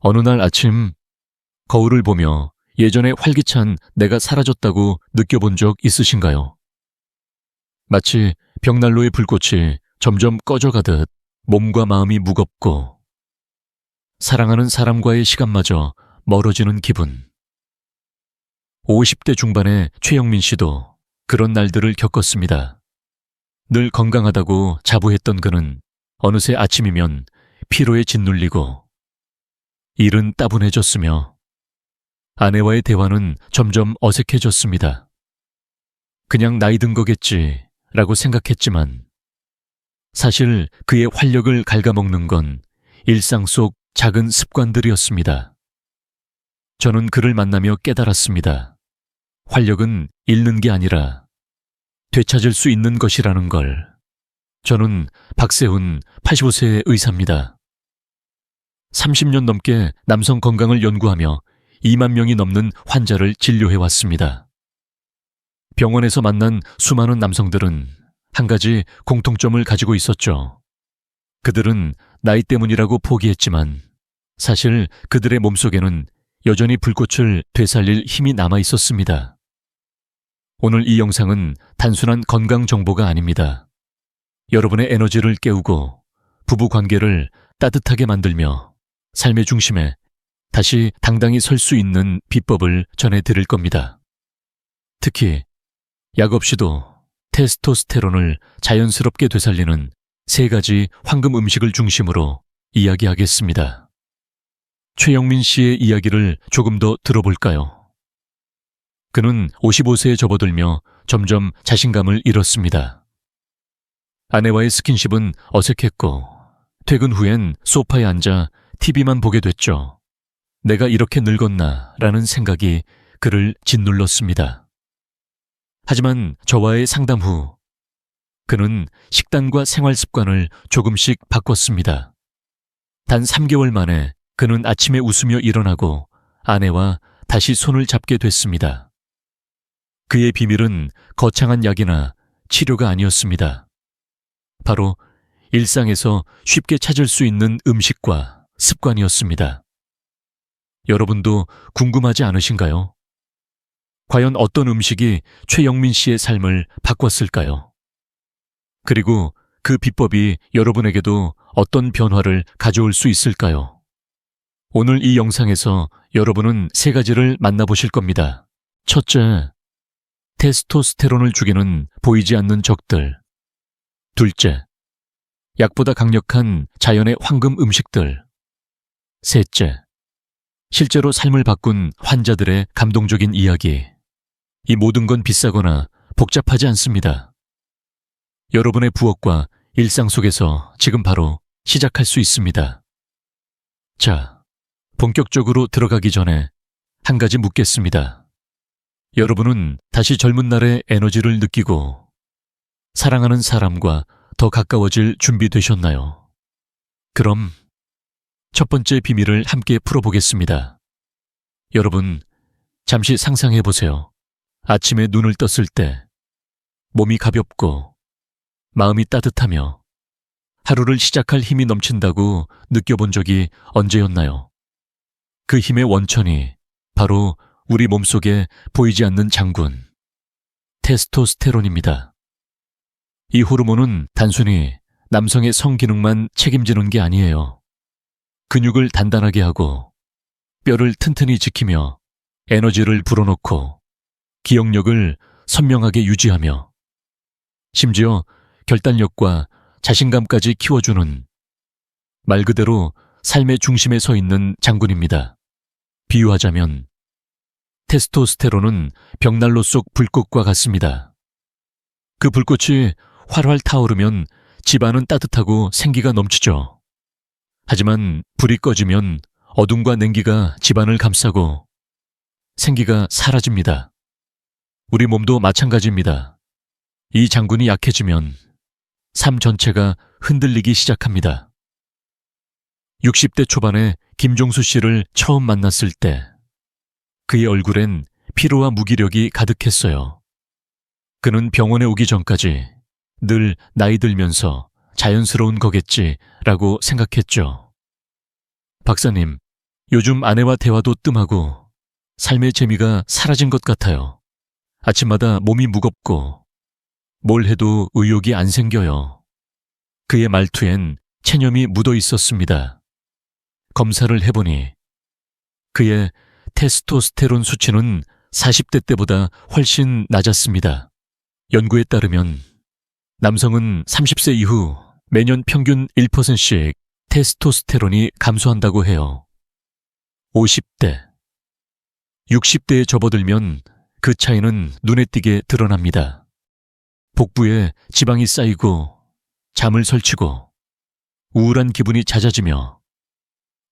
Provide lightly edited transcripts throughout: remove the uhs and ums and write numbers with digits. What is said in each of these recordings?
어느 날 아침 거울을 보며 예전에 활기찬 내가 사라졌다고 느껴본 적 있으신가요? 마치 벽난로의 불꽃이 점점 꺼져가듯 몸과 마음이 무겁고 사랑하는 사람과의 시간마저 멀어지는 기분. 50대 중반의 최영민 씨도 그런 날들을 겪었습니다. 늘 건강하다고 자부했던 그는 어느새 아침이면 피로에 짓눌리고 일은 따분해졌으며 아내와의 대화는 점점 어색해졌습니다. 그냥 나이 든 거겠지라고 생각했지만 사실 그의 활력을 갉아먹는 건 일상 속 작은 습관들이었습니다. 저는 그를 만나며 깨달았습니다. 활력은 잃는 게 아니라 되찾을 수 있는 것이라는 걸. 저는 박세훈 85세의 의사입니다. 30년 넘게 남성 건강을 연구하며 2만 명이 넘는 환자를 진료해왔습니다. 병원에서 만난 수많은 남성들은 한 가지 공통점을 가지고 있었죠. 그들은 나이 때문이라고 포기했지만 사실 그들의 몸속에는 여전히 불꽃을 되살릴 힘이 남아 있었습니다. 오늘 이 영상은 단순한 건강 정보가 아닙니다. 여러분의 에너지를 깨우고 부부 관계를 따뜻하게 만들며 삶의 중심에 다시 당당히 설 수 있는 비법을 전해드릴 겁니다. 특히 약 없이도 테스토스테론을 자연스럽게 되살리는 3가지 황금 음식을 중심으로 이야기하겠습니다. 최영민 씨의 이야기를 조금 더 들어볼까요? 그는 55세에 접어들며 점점 자신감을 잃었습니다. 아내와의 스킨십은 어색했고 퇴근 후엔 소파에 앉아 TV만 보게 됐죠. 내가 이렇게 늙었나 라는 생각이 그를 짓눌렀습니다. 하지만 저와의 상담 후 그는 식단과 생활 습관을 조금씩 바꿨습니다. 단 3개월 만에 그는 아침에 웃으며 일어나고 아내와 다시 손을 잡게 됐습니다. 그의 비밀은 거창한 약이나 치료가 아니었습니다. 바로 일상에서 쉽게 찾을 수 있는 음식과 습관이었습니다. 여러분도 궁금하지 않으신가요? 과연 어떤 음식이 최영민 씨의 삶을 바꿨을까요? 그리고 그 비법이 여러분에게도 어떤 변화를 가져올 수 있을까요? 오늘 이 영상에서 여러분은 3가지를 만나보실 겁니다. 첫째, 테스토스테론을 죽이는 보이지 않는 적들. 둘째, 약보다 강력한 자연의 황금 음식들. 셋째, 실제로 삶을 바꾼 환자들의 감동적인 이야기. 이 모든 건 비싸거나 복잡하지 않습니다. 여러분의 부엌과 일상 속에서 지금 바로 시작할 수 있습니다. 자, 본격적으로 들어가기 전에 한 가지 묻겠습니다. 여러분은 다시 젊은 날의 에너지를 느끼고 사랑하는 사람과 더 가까워질 준비되셨나요? 그럼 첫 번째 비밀을 함께 풀어보겠습니다. 여러분, 잠시 상상해 보세요. 아침에 눈을 떴을 때 몸이 가볍고 마음이 따뜻하며 하루를 시작할 힘이 넘친다고 느껴본 적이 언제였나요? 그 힘의 원천이 바로 우리 몸속에 보이지 않는 장군, 테스토스테론입니다. 이 호르몬은 단순히 남성의 성기능만 책임지는 게 아니에요. 근육을 단단하게 하고 뼈를 튼튼히 지키며 에너지를 불어넣고 기억력을 선명하게 유지하며 심지어 결단력과 자신감까지 키워주는 말 그대로 삶의 중심에 서 있는 장군입니다. 비유하자면 테스토스테론은 벽난로 속 불꽃과 같습니다. 그 불꽃이 활활 타오르면 집안은 따뜻하고 생기가 넘치죠. 하지만 불이 꺼지면 어둠과 냉기가 집안을 감싸고 생기가 사라집니다. 우리 몸도 마찬가지입니다. 이 장군이 약해지면 삶 전체가 흔들리기 시작합니다. 60대 초반에 김종수 씨를 처음 만났을 때 그의 얼굴엔 피로와 무기력이 가득했어요. 그는 병원에 오기 전까지 늘 나이 들면서 자연스러운 거겠지라고 생각했죠. 박사님, 요즘 아내와 대화도 뜸하고 삶의 재미가 사라진 것 같아요. 아침마다 몸이 무겁고 뭘 해도 의욕이 안 생겨요. 그의 말투엔 체념이 묻어 있었습니다. 검사를 해보니 그의 테스토스테론 수치는 40대 때보다 훨씬 낮았습니다. 연구에 따르면 남성은 30세 이후 매년 평균 1%씩 테스토스테론이 감소한다고 해요. 50대, 60대에 접어들면 그 차이는 눈에 띄게 드러납니다. 복부에 지방이 쌓이고 잠을 설치고 우울한 기분이 잦아지며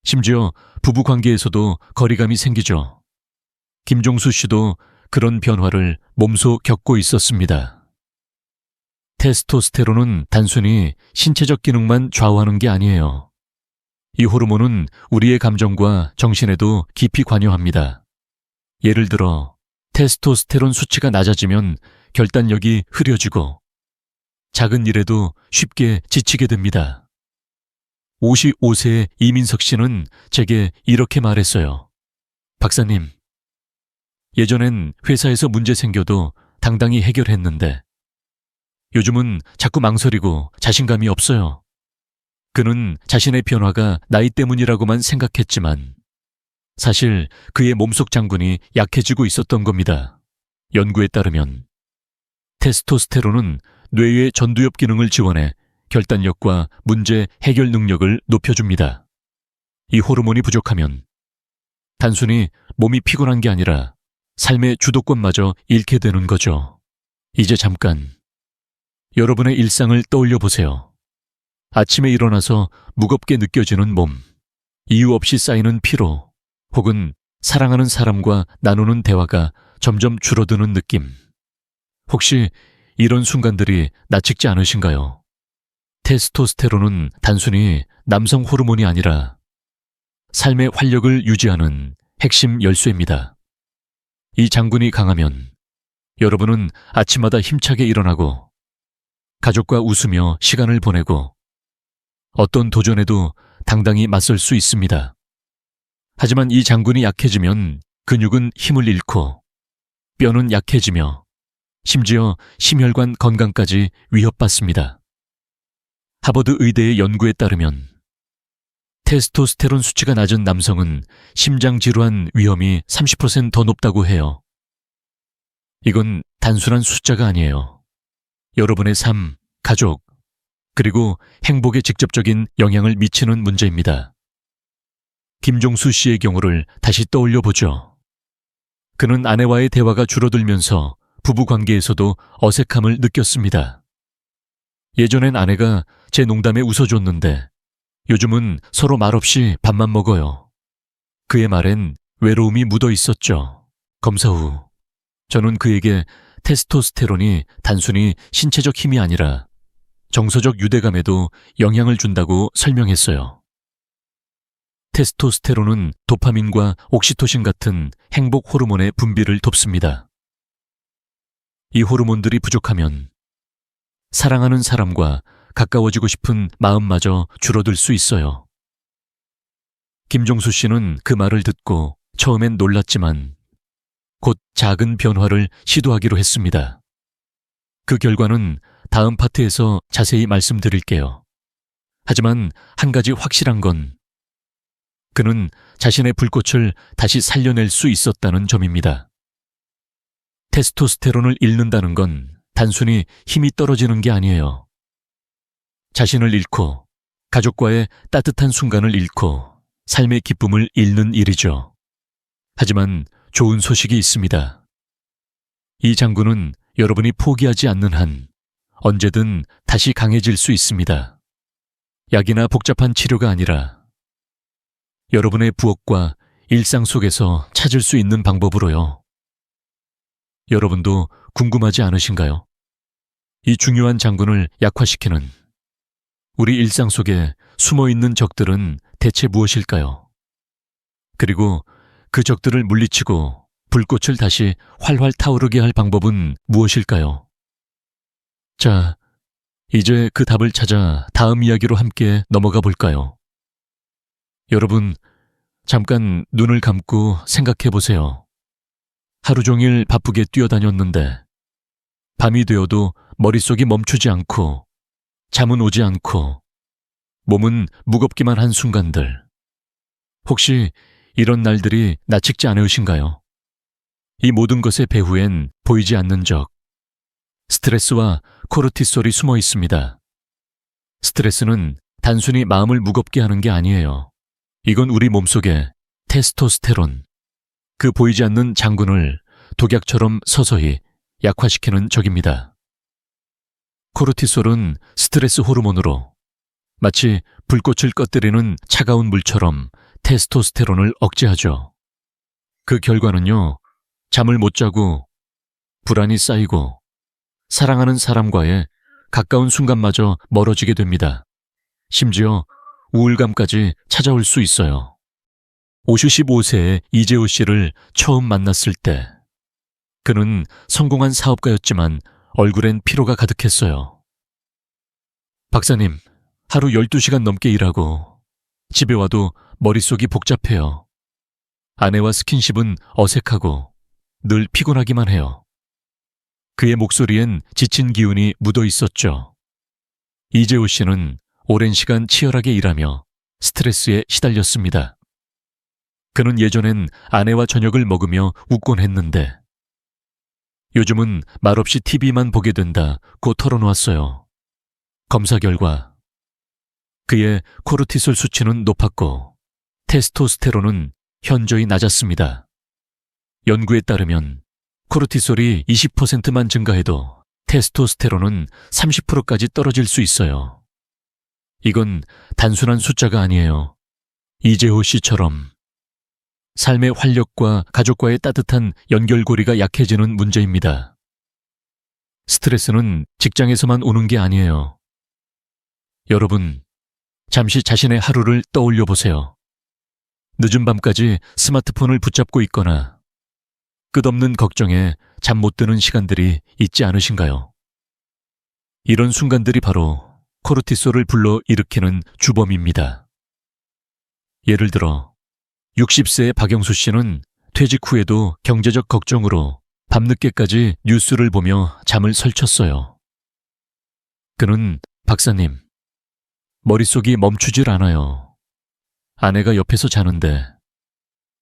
심지어 부부 관계에서도 거리감이 생기죠. 김종수 씨도 그런 변화를 몸소 겪고 있었습니다. 테스토스테론은 단순히 신체적 기능만 좌우하는 게 아니에요. 이 호르몬은 우리의 감정과 정신에도 깊이 관여합니다. 예를 들어 테스토스테론 수치가 낮아지면 결단력이 흐려지고 작은 일에도 쉽게 지치게 됩니다. 55세의 이민석 씨는 제게 이렇게 말했어요. 박사님, 예전엔 회사에서 문제 생겨도 당당히 해결했는데 요즘은 자꾸 망설이고 자신감이 없어요. 그는 자신의 변화가 나이 때문이라고만 생각했지만 사실 그의 몸속 장군이 약해지고 있었던 겁니다. 연구에 따르면 테스토스테론은 뇌의 전두엽 기능을 지원해 결단력과 문제 해결 능력을 높여줍니다. 이 호르몬이 부족하면 단순히 몸이 피곤한 게 아니라 삶의 주도권마저 잃게 되는 거죠. 이제 잠깐 여러분의 일상을 떠올려 보세요. 아침에 일어나서 무겁게 느껴지는 몸, 이유 없이 쌓이는 피로, 혹은 사랑하는 사람과 나누는 대화가 점점 줄어드는 느낌. 혹시 이런 순간들이 낯익지 않으신가요? 테스토스테론은 단순히 남성 호르몬이 아니라 삶의 활력을 유지하는 핵심 열쇠입니다. 이 장군이 강하면 여러분은 아침마다 힘차게 일어나고 가족과 웃으며 시간을 보내고 어떤 도전에도 당당히 맞설 수 있습니다. 하지만 이 장군이 약해지면 근육은 힘을 잃고 뼈는 약해지며 심지어 심혈관 건강까지 위협받습니다. 하버드 의대의 연구에 따르면 테스토스테론 수치가 낮은 남성은 심장 질환 위험이 30% 더 높다고 해요. 이건 단순한 숫자가 아니에요. 여러분의 삶, 가족, 그리고 행복에 직접적인 영향을 미치는 문제입니다. 김종수 씨의 경우를 다시 떠올려 보죠. 그는 아내와의 대화가 줄어들면서 부부 관계에서도 어색함을 느꼈습니다. 예전엔 아내가 제 농담에 웃어줬는데 요즘은 서로 말없이 밥만 먹어요. 그의 말엔 외로움이 묻어 있었죠. 검사 후 저는 그에게 테스토스테론이 단순히 신체적 힘이 아니라 정서적 유대감에도 영향을 준다고 설명했어요. 테스토스테론은 도파민과 옥시토신 같은 행복 호르몬의 분비를 돕습니다. 이 호르몬들이 부족하면 사랑하는 사람과 가까워지고 싶은 마음마저 줄어들 수 있어요. 김종수 씨는 그 말을 듣고 처음엔 놀랐지만 곧 작은 변화를 시도하기로 했습니다. 그 결과는 다음 파트에서 자세히 말씀드릴게요. 하지만 한 가지 확실한 건 그는 자신의 불꽃을 다시 살려낼 수 있었다는 점입니다. 테스토스테론을 잃는다는 건 단순히 힘이 떨어지는 게 아니에요. 자신을 잃고 가족과의 따뜻한 순간을 잃고 삶의 기쁨을 잃는 일이죠. 하지만 좋은 소식이 있습니다. 이 장군은 여러분이 포기하지 않는 한 언제든 다시 강해질 수 있습니다. 약이나 복잡한 치료가 아니라 여러분의 부엌과 일상 속에서 찾을 수 있는 방법으로요. 여러분도 궁금하지 않으신가요? 이 중요한 장군을 약화시키는 우리 일상 속에 숨어있는 적들은 대체 무엇일까요? 그리고 그 적들을 물리치고 불꽃을 다시 활활 타오르게 할 방법은 무엇일까요? 자, 이제 그 답을 찾아 다음 이야기로 함께 넘어가 볼까요? 여러분, 잠깐 눈을 감고 생각해 보세요. 하루 종일 바쁘게 뛰어다녔는데 밤이 되어도 머릿속이 멈추지 않고 잠은 오지 않고 몸은 무겁기만 한 순간들. 혹시 이런 날들이 나찍지 않으신가요? 이 모든 것의 배후엔 보이지 않는 적, 스트레스와 코르티솔이 숨어 있습니다. 스트레스는 단순히 마음을 무겁게 하는 게 아니에요. 이건 우리 몸속에 테스토스테론, 그 보이지 않는 장군을 독약처럼 서서히 약화시키는 적입니다. 코르티솔은 스트레스 호르몬으로 마치 불꽃을 꺼뜨리는 차가운 물처럼 테스토스테론을 억제하죠. 그 결과는요, 잠을 못 자고 불안이 쌓이고 사랑하는 사람과의 가까운 순간마저 멀어지게 됩니다. 심지어 우울감까지 찾아올 수 있어요. 55세의 이재호 씨를 처음 만났을 때 그는 성공한 사업가였지만 얼굴엔 피로가 가득했어요. 박사님, 하루 12시간 넘게 일하고 집에 와도 머릿속이 복잡해요. 아내와 스킨십은 어색하고 늘 피곤하기만 해요. 그의 목소리엔 지친 기운이 묻어 있었죠. 이재호 씨는 오랜 시간 치열하게 일하며 스트레스에 시달렸습니다. 그는 예전엔 아내와 저녁을 먹으며 웃곤 했는데 요즘은 말없이 TV만 보게 된다고 털어놓았어요. 검사 결과 그의 코르티솔 수치는 높았고 테스토스테론은 현저히 낮았습니다. 연구에 따르면 코르티솔이 20%만 증가해도 테스토스테론은 30%까지 떨어질 수 있어요. 이건 단순한 숫자가 아니에요. 이재호 씨처럼 삶의 활력과 가족과의 따뜻한 연결고리가 약해지는 문제입니다. 스트레스는 직장에서만 오는 게 아니에요. 여러분, 잠시 자신의 하루를 떠올려 보세요. 늦은 밤까지 스마트폰을 붙잡고 있거나 끝없는 걱정에 잠 못 드는 시간들이 있지 않으신가요? 이런 순간들이 바로 코르티솔을 불러 일으키는 주범입니다. 예를 들어 60세의 박영수 씨는 퇴직 후에도 경제적 걱정으로 밤늦게까지 뉴스를 보며 잠을 설쳤어요. 그는 박사님, 머릿속이 멈추질 않아요. 아내가 옆에서 자는데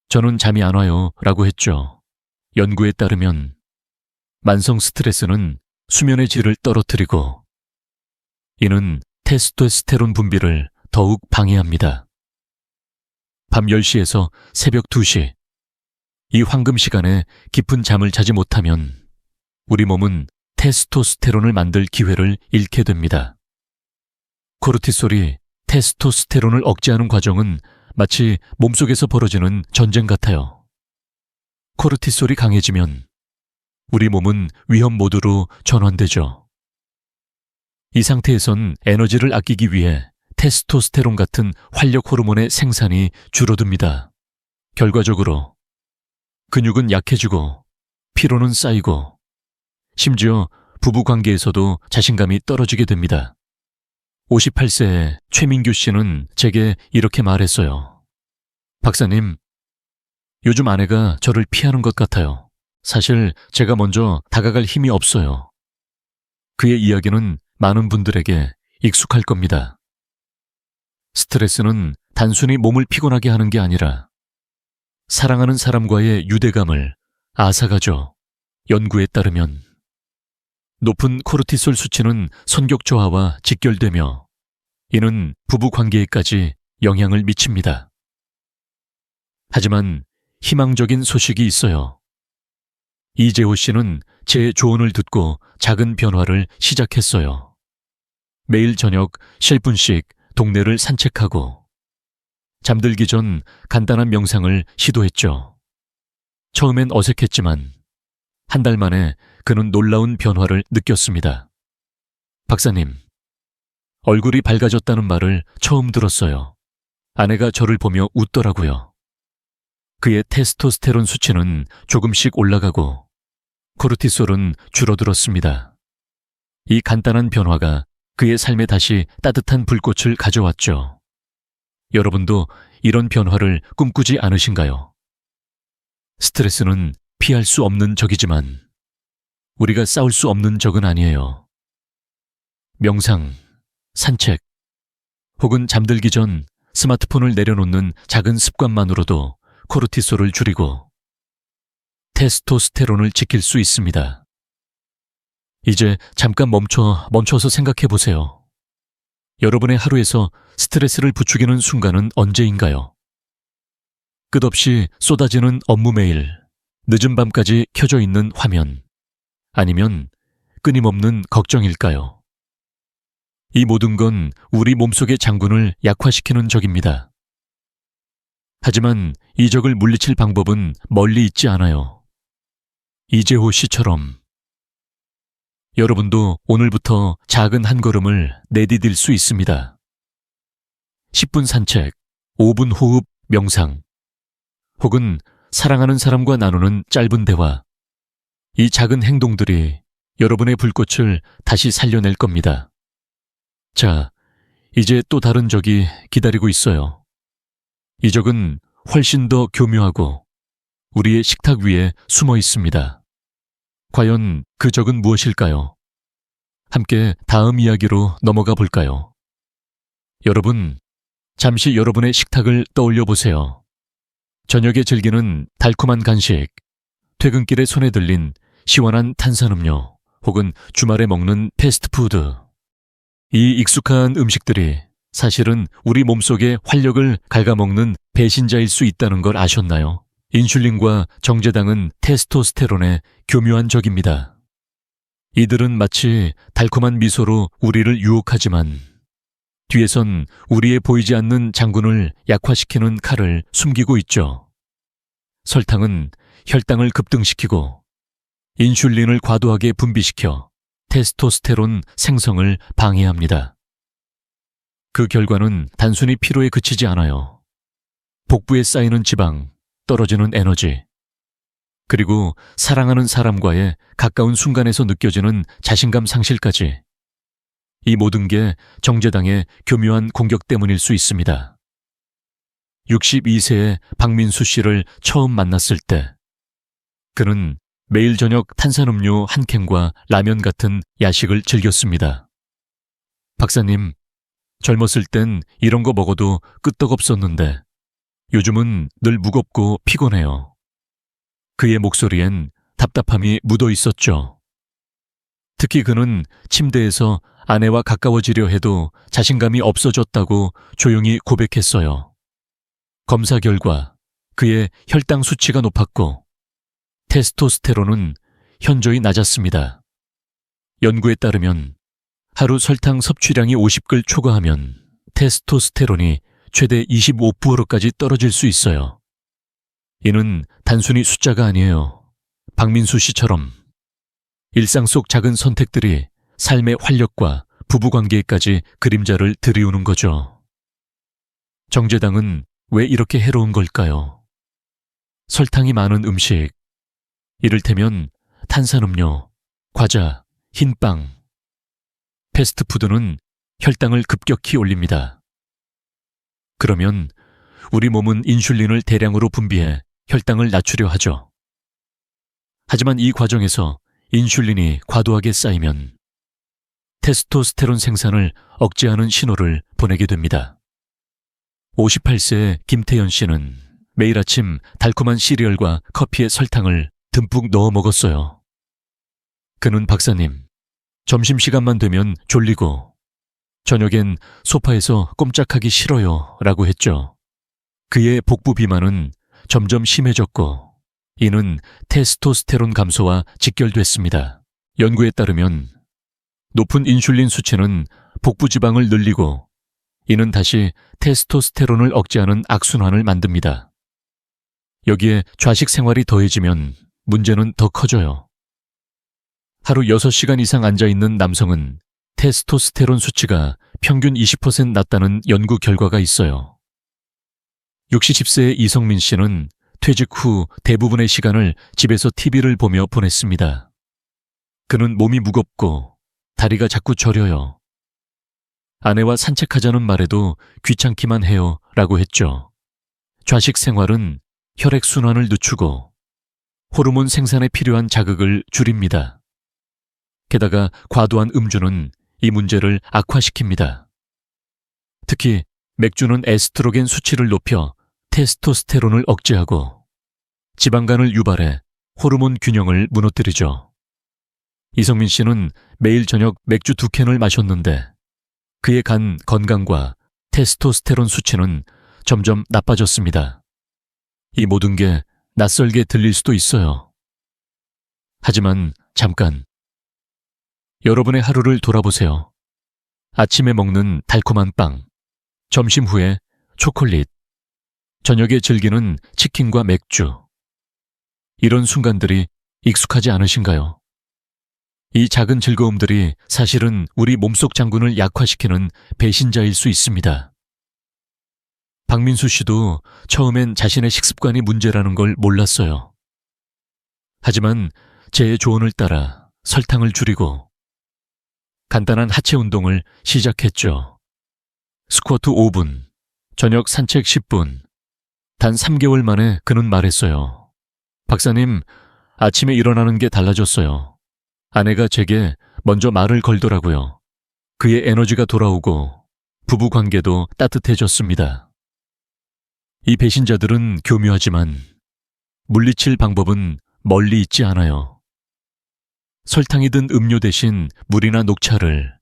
저는 잠이 안 와요 라고 했죠. 연구에 따르면 만성 스트레스는 수면의 질을 떨어뜨리고 이는 테스토스테론 분비를 더욱 방해합니다. 밤 10시에서 새벽 2시, 이 황금 시간에 깊은 잠을 자지 못하면 우리 몸은 테스토스테론을 만들 기회를 잃게 됩니다. 코르티솔이 테스토스테론을 억제하는 과정은 마치 몸속에서 벌어지는 전쟁 같아요. 코르티솔이 강해지면 우리 몸은 위험 모드로 전환되죠. 이 상태에선 에너지를 아끼기 위해 테스토스테론 같은 활력 호르몬의 생산이 줄어듭니다. 결과적으로 근육은 약해지고 피로는 쌓이고 심지어 부부 관계에서도 자신감이 떨어지게 됩니다. 58세의 최민규 씨는 제게 이렇게 말했어요. 박사님, 요즘 아내가 저를 피하는 것 같아요. 사실 제가 먼저 다가갈 힘이 없어요. 그의 이야기는 많은 분들에게 익숙할 겁니다. 스트레스는 단순히 몸을 피곤하게 하는 게 아니라 사랑하는 사람과의 유대감을 앗아가죠. 연구에 따르면 높은 코르티솔 수치는 성격 저하와 직결되며 이는 부부 관계에까지 영향을 미칩니다. 하지만 희망적인 소식이 있어요. 이재호 씨는 제 조언을 듣고 작은 변화를 시작했어요. 매일 저녁 10분씩 동네를 산책하고 잠들기 전 간단한 명상을 시도했죠. 처음엔 어색했지만 한 달 만에 그는 놀라운 변화를 느꼈습니다. 박사님, 얼굴이 밝아졌다는 말을 처음 들었어요. 아내가 저를 보며 웃더라고요. 그의 테스토스테론 수치는 조금씩 올라가고 코르티솔은 줄어들었습니다. 이 간단한 변화가 그의 삶에 다시 따뜻한 불꽃을 가져왔죠. 여러분도 이런 변화를 꿈꾸지 않으신가요? 스트레스는 피할 수 없는 적이지만 우리가 싸울 수 없는 적은 아니에요. 명상, 산책, 혹은 잠들기 전 스마트폰을 내려놓는 작은 습관만으로도 코르티솔을 줄이고 테스토스테론을 지킬 수 있습니다. 이제 잠깐 멈춰서 생각해 보세요. 여러분의 하루에서 스트레스를 부추기는 순간은 언제인가요? 끝없이 쏟아지는 업무 메일, 늦은 밤까지 켜져 있는 화면, 아니면 끊임없는 걱정일까요? 이 모든 건 우리 몸속의 장군을 약화시키는 적입니다. 하지만 이 적을 물리칠 방법은 멀리 있지 않아요. 이재호 씨처럼 여러분도 오늘부터 작은 한 걸음을 내디딜 수 있습니다. 10분 산책, 5분 호흡, 명상, 혹은 사랑하는 사람과 나누는 짧은 대화. 이 작은 행동들이 여러분의 불꽃을 다시 살려낼 겁니다. 자, 이제 또 다른 적이 기다리고 있어요. 이 적은 훨씬 더 교묘하고 우리의 식탁 위에 숨어 있습니다. 과연 그 적은 무엇일까요? 함께 다음 이야기로 넘어가 볼까요? 여러분, 잠시 여러분의 식탁을 떠올려 보세요. 저녁에 즐기는 달콤한 간식, 퇴근길에 손에 들린 시원한 탄산음료, 혹은 주말에 먹는 패스트푸드. 이 익숙한 음식들이 사실은 우리 몸속의 활력을 갉아먹는 배신자일 수 있다는 걸 아셨나요? 인슐린과 정제당은 테스토스테론의 교묘한 적입니다. 이들은 마치 달콤한 미소로 우리를 유혹하지만 뒤에선 우리의 보이지 않는 장군을 약화시키는 칼을 숨기고 있죠. 설탕은 혈당을 급등시키고 인슐린을 과도하게 분비시켜 테스토스테론 생성을 방해합니다. 그 결과는 단순히 피로에 그치지 않아요. 복부에 쌓이는 지방, 떨어지는 에너지, 그리고 사랑하는 사람과의 가까운 순간에서 느껴지는 자신감 상실까지. 이 모든 게 정제당의 교묘한 공격 때문일 수 있습니다. 62세의 박민수 씨를 처음 만났을 때 그는 매일 저녁 탄산음료 한 캔과 라면 같은 야식을 즐겼습니다. 박사님, 젊었을 땐 이런 거 먹어도 끄떡없었는데 요즘은 늘 무겁고 피곤해요. 그의 목소리엔 답답함이 묻어 있었죠. 특히 그는 침대에서 아내와 가까워지려 해도 자신감이 없어졌다고 조용히 고백했어요. 검사 결과 그의 혈당 수치가 높았고 테스토스테론은 현저히 낮았습니다. 연구에 따르면 하루 설탕 섭취량이 50글 초과하면 테스토스테론이 최대 25%까지 떨어질 수 있어요. 이는 단순히 숫자가 아니에요. 박민수 씨처럼 일상 속 작은 선택들이 삶의 활력과 부부관계에까지 그림자를 들이우는 거죠. 정제당은 왜 이렇게 해로운 걸까요? 설탕이 많은 음식, 이를테면 탄산음료, 과자, 흰빵, 패스트푸드는 혈당을 급격히 올립니다. 그러면 우리 몸은 인슐린을 대량으로 분비해 혈당을 낮추려 하죠. 하지만 이 과정에서 인슐린이 과도하게 쌓이면 테스토스테론 생산을 억제하는 신호를 보내게 됩니다. 58세의 김태연 씨는 매일 아침 달콤한 시리얼과 커피에 설탕을 듬뿍 넣어 먹었어요. 그는 박사님, 점심시간만 되면 졸리고 저녁엔 소파에서 꼼짝하기 싫어요 라고 했죠. 그의 복부 비만은 점점 심해졌고 이는 테스토스테론 감소와 직결됐습니다. 연구에 따르면 높은 인슐린 수치는 복부 지방을 늘리고 이는 다시 테스토스테론을 억제하는 악순환을 만듭니다. 여기에 좌식 생활이 더해지면 문제는 더 커져요. 하루 6시간 이상 앉아있는 남성은 테스토스테론 수치가 평균 20% 낮다는 연구 결과가 있어요. 60세의 이성민 씨는 퇴직 후 대부분의 시간을 집에서 TV를 보며 보냈습니다. 그는 몸이 무겁고 다리가 자꾸 저려요. 아내와 산책하자는 말에도 귀찮기만 해요 라고 했죠. 좌식 생활은 혈액순환을 늦추고 호르몬 생산에 필요한 자극을 줄입니다. 게다가 과도한 음주는 이 문제를 악화시킵니다. 특히 맥주는 에스트로겐 수치를 높여 테스토스테론을 억제하고 지방간을 유발해 호르몬 균형을 무너뜨리죠. 이성민 씨는 매일 저녁 맥주 2캔을 마셨는데 그의 간 건강과 테스토스테론 수치는 점점 나빠졌습니다. 이 모든 게 낯설게 들릴 수도 있어요. 하지만 잠깐, 여러분의 하루를 돌아보세요. 아침에 먹는 달콤한 빵, 점심 후에 초콜릿, 저녁에 즐기는 치킨과 맥주. 이런 순간들이 익숙하지 않으신가요? 이 작은 즐거움들이 사실은 우리 몸속 장군을 약화시키는 배신자일 수 있습니다. 박민수 씨도 처음엔 자신의 식습관이 문제라는 걸 몰랐어요. 하지만 제 조언을 따라 설탕을 줄이고 간단한 하체 운동을 시작했죠. 스쿼트 5분, 저녁 산책 10분. 단 3개월 만에 그는 말했어요. 박사님, 아침에 일어나는 게 달라졌어요. 아내가 제게 먼저 말을 걸더라고요. 그의 에너지가 돌아오고 부부 관계도 따뜻해졌습니다. 이 배신자들은 교묘하지만 물리칠 방법은 멀리 있지 않아요. 설탕이 든 음료 대신 물이나 녹차를,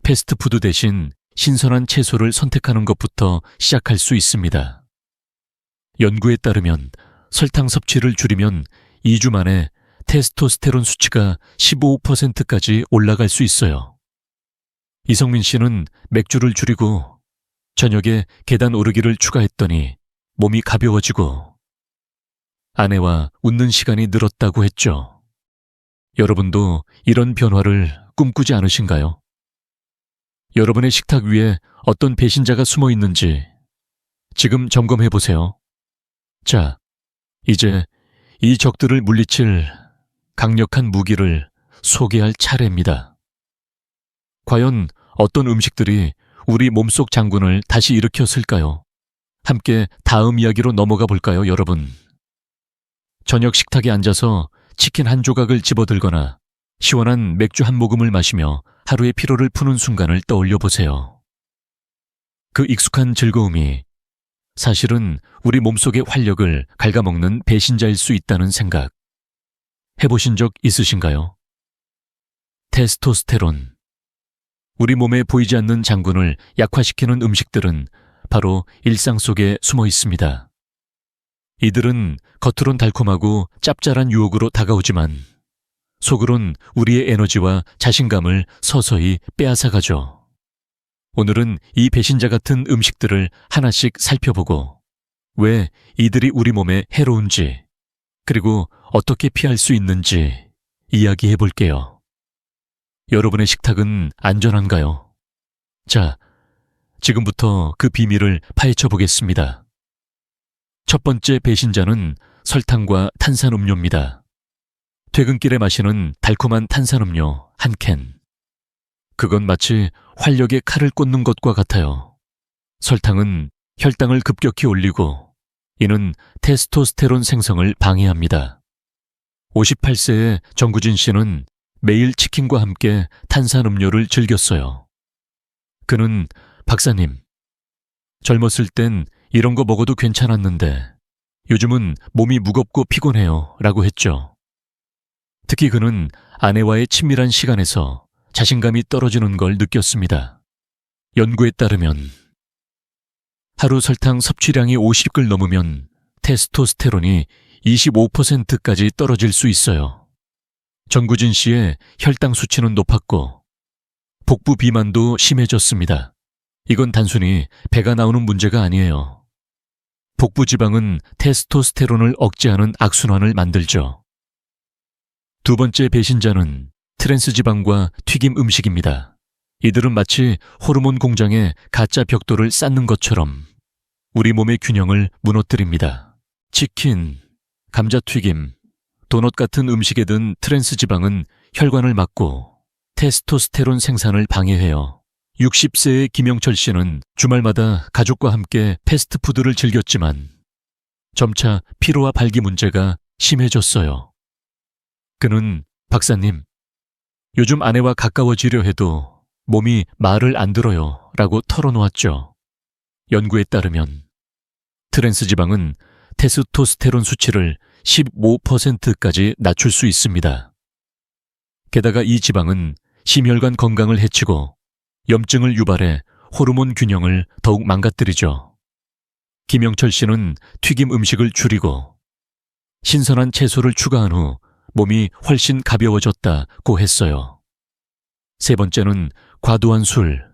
패스트푸드 대신 신선한 채소를 선택하는 것부터 시작할 수 있습니다. 연구에 따르면 설탕 섭취를 줄이면 2주 만에 테스토스테론 수치가 15%까지 올라갈 수 있어요. 이성민 씨는 맥주를 줄이고 저녁에 계단 오르기를 추가했더니 몸이 가벼워지고 아내와 웃는 시간이 늘었다고 했죠. 여러분도 이런 변화를 꿈꾸지 않으신가요? 여러분의 식탁 위에 어떤 배신자가 숨어 있는지 지금 점검해 보세요. 자, 이제 이 적들을 물리칠 강력한 무기를 소개할 차례입니다. 과연 어떤 음식들이 우리 몸속 장군을 다시 일으켰을까요? 함께 다음 이야기로 넘어가 볼까요, 여러분? 저녁 식탁에 앉아서 치킨 한 조각을 집어들거나 시원한 맥주 한 모금을 마시며 하루의 피로를 푸는 순간을 떠올려 보세요. 그 익숙한 즐거움이 사실은 우리 몸속의 활력을 갉아먹는 배신자일 수 있다는 생각 해보신 적 있으신가요? 테스토스테론. 우리 몸에 보이지 않는 장군을 약화시키는 음식들은 바로 일상 속에 숨어 있습니다. 이들은 겉으론 달콤하고 짭짤한 유혹으로 다가오지만 속으론 우리의 에너지와 자신감을 서서히 빼앗아가죠. 오늘은 이 배신자 같은 음식들을 하나씩 살펴보고 왜 이들이 우리 몸에 해로운지 그리고 어떻게 피할 수 있는지 이야기해 볼게요. 여러분의 식탁은 안전한가요? 자, 지금부터 그 비밀을 파헤쳐 보겠습니다. 첫 번째 배신자는 설탕과 탄산음료입니다. 퇴근길에 마시는 달콤한 탄산음료 한 캔. 그건 마치 활력의 칼을 꽂는 것과 같아요. 설탕은 혈당을 급격히 올리고 이는 테스토스테론 생성을 방해합니다. 58세의 정구진 씨는 매일 치킨과 함께 탄산음료를 즐겼어요. 그는 박사님, 젊었을 땐 이런 거 먹어도 괜찮았는데 요즘은 몸이 무겁고 피곤해요 라고 했죠. 특히 그는 아내와의 친밀한 시간에서 자신감이 떨어지는 걸 느꼈습니다. 연구에 따르면 하루 설탕 섭취량이 50글 넘으면 테스토스테론이 25%까지 떨어질 수 있어요. 정구진 씨의 혈당 수치는 높았고 복부 비만도 심해졌습니다. 이건 단순히 배가 나오는 문제가 아니에요. 복부 지방은 테스토스테론을 억제하는 악순환을 만들죠. 두 번째 배신자는 트랜스 지방과 튀김 음식입니다. 이들은 마치 호르몬 공장에 가짜 벽돌을 쌓는 것처럼 우리 몸의 균형을 무너뜨립니다. 치킨, 감자튀김, 도넛 같은 음식에 든 트랜스 지방은 혈관을 막고 테스토스테론 생산을 방해해요. 60세의 김영철 씨는 주말마다 가족과 함께 패스트푸드를 즐겼지만 점차 피로와 발기 문제가 심해졌어요. 그는 박사님, 요즘 아내와 가까워지려 해도 몸이 말을 안 들어요 라고 털어놓았죠. 연구에 따르면 트랜스 지방은 테스토스테론 수치를 15%까지 낮출 수 있습니다. 게다가 이 지방은 심혈관 건강을 해치고 염증을 유발해 호르몬 균형을 더욱 망가뜨리죠. 김영철 씨는 튀김 음식을 줄이고 신선한 채소를 추가한 후 몸이 훨씬 가벼워졌다고 했어요. 세 번째는 과도한 술,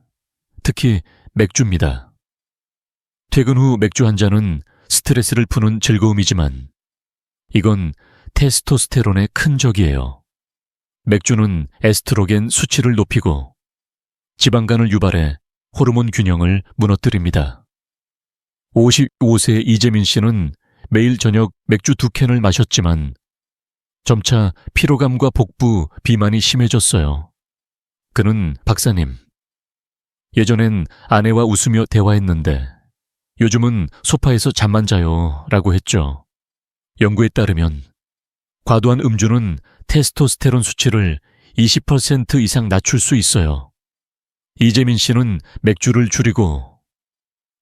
특히 맥주입니다. 퇴근 후 맥주 한 잔은 스트레스를 푸는 즐거움이지만 이건 테스토스테론의 큰 적이에요. 맥주는 에스트로겐 수치를 높이고 지방간을 유발해 호르몬 균형을 무너뜨립니다. 55세 이재민 씨는 매일 저녁 맥주 2캔을 마셨지만 점차 피로감과 복부, 비만이 심해졌어요. 그는 박사님, 예전엔 아내와 웃으며 대화했는데 요즘은 소파에서 잠만 자요 라고 했죠. 연구에 따르면 과도한 음주는 테스토스테론 수치를 20% 이상 낮출 수 있어요. 이재민 씨는 맥주를 줄이고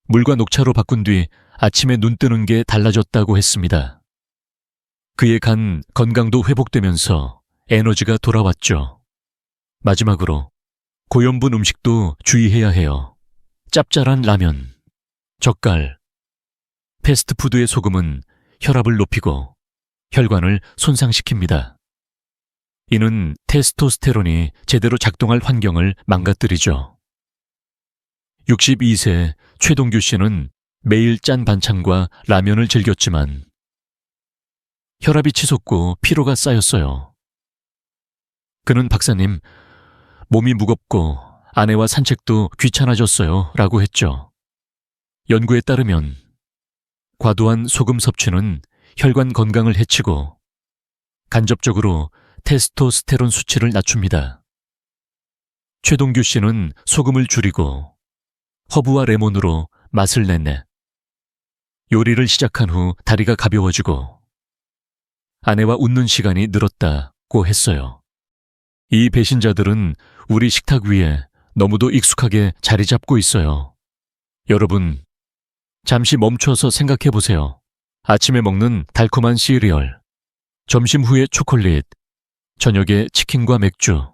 물과 녹차로 바꾼 뒤 아침에 눈 뜨는 게 달라졌다고 했습니다. 그의 간 건강도 회복되면서 에너지가 돌아왔죠. 마지막으로 고염분 음식도 주의해야 해요. 짭짤한 라면, 젓갈, 패스트푸드의 소금은 혈압을 높이고 혈관을 손상시킵니다. 이는 테스토스테론이 제대로 작동할 환경을 망가뜨리죠. 62세 최동규 씨는 매일 짠 반찬과 라면을 즐겼지만 혈압이 치솟고 피로가 쌓였어요. 그는 박사님, 몸이 무겁고 아내와 산책도 귀찮아졌어요 라고 했죠. 연구에 따르면 과도한 소금 섭취는 혈관 건강을 해치고 간접적으로 테스토스테론 수치를 낮춥니다. 최동규 씨는 소금을 줄이고 허브와 레몬으로 맛을 내네. 요리를 시작한 후 다리가 가벼워지고 아내와 웃는 시간이 늘었다고 했어요. 이 배신자들은 우리 식탁 위에 너무도 익숙하게 자리 잡고 있어요. 여러분, 잠시 멈춰서 생각해 보세요. 아침에 먹는 달콤한 시리얼, 점심 후에 초콜릿, 저녁에 치킨과 맥주.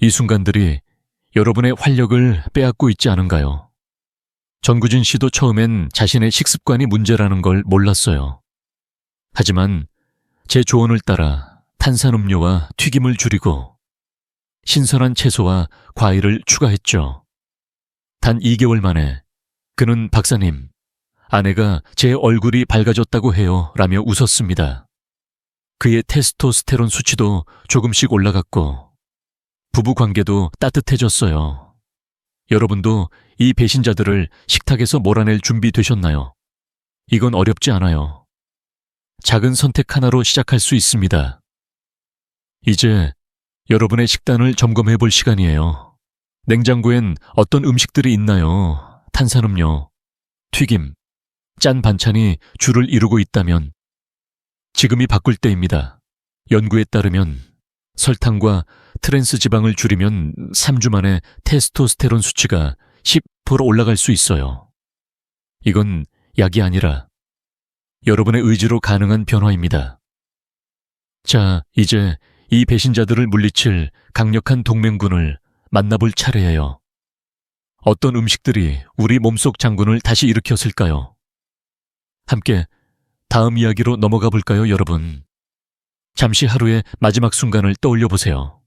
이 순간들이 여러분의 활력을 빼앗고 있지 않은가요? 전구진 씨도 처음엔 자신의 식습관이 문제라는 걸 몰랐어요. 하지만 제 조언을 따라 탄산음료와 튀김을 줄이고 신선한 채소와 과일을 추가했죠. 단 2개월 만에 그는 박사님, 아내가 제 얼굴이 밝아졌다고 해요 라며 웃었습니다. 그의 테스토스테론 수치도 조금씩 올라갔고 부부 관계도 따뜻해졌어요. 여러분도 이 배신자들을 식탁에서 몰아낼 준비 되셨나요? 이건 어렵지 않아요. 작은 선택 하나로 시작할 수 있습니다. 이제 여러분의 식단을 점검해 볼 시간이에요. 냉장고엔 어떤 음식들이 있나요? 탄산음료, 튀김, 짠 반찬이 주를 이루고 있다면 지금이 바꿀 때입니다. 연구에 따르면 설탕과 트랜스 지방을 줄이면 3주 만에 테스토스테론 수치가 10% 올라갈 수 있어요. 이건 약이 아니라 여러분의 의지로 가능한 변화입니다. 자, 이제 이 배신자들을 물리칠 강력한 동맹군을 만나볼 차례예요. 어떤 음식들이 우리 몸속 장군을 다시 일으켰을까요? 함께 다음 이야기로 넘어가 볼까요, 여러분? 잠시 하루의 마지막 순간을 떠올려 보세요.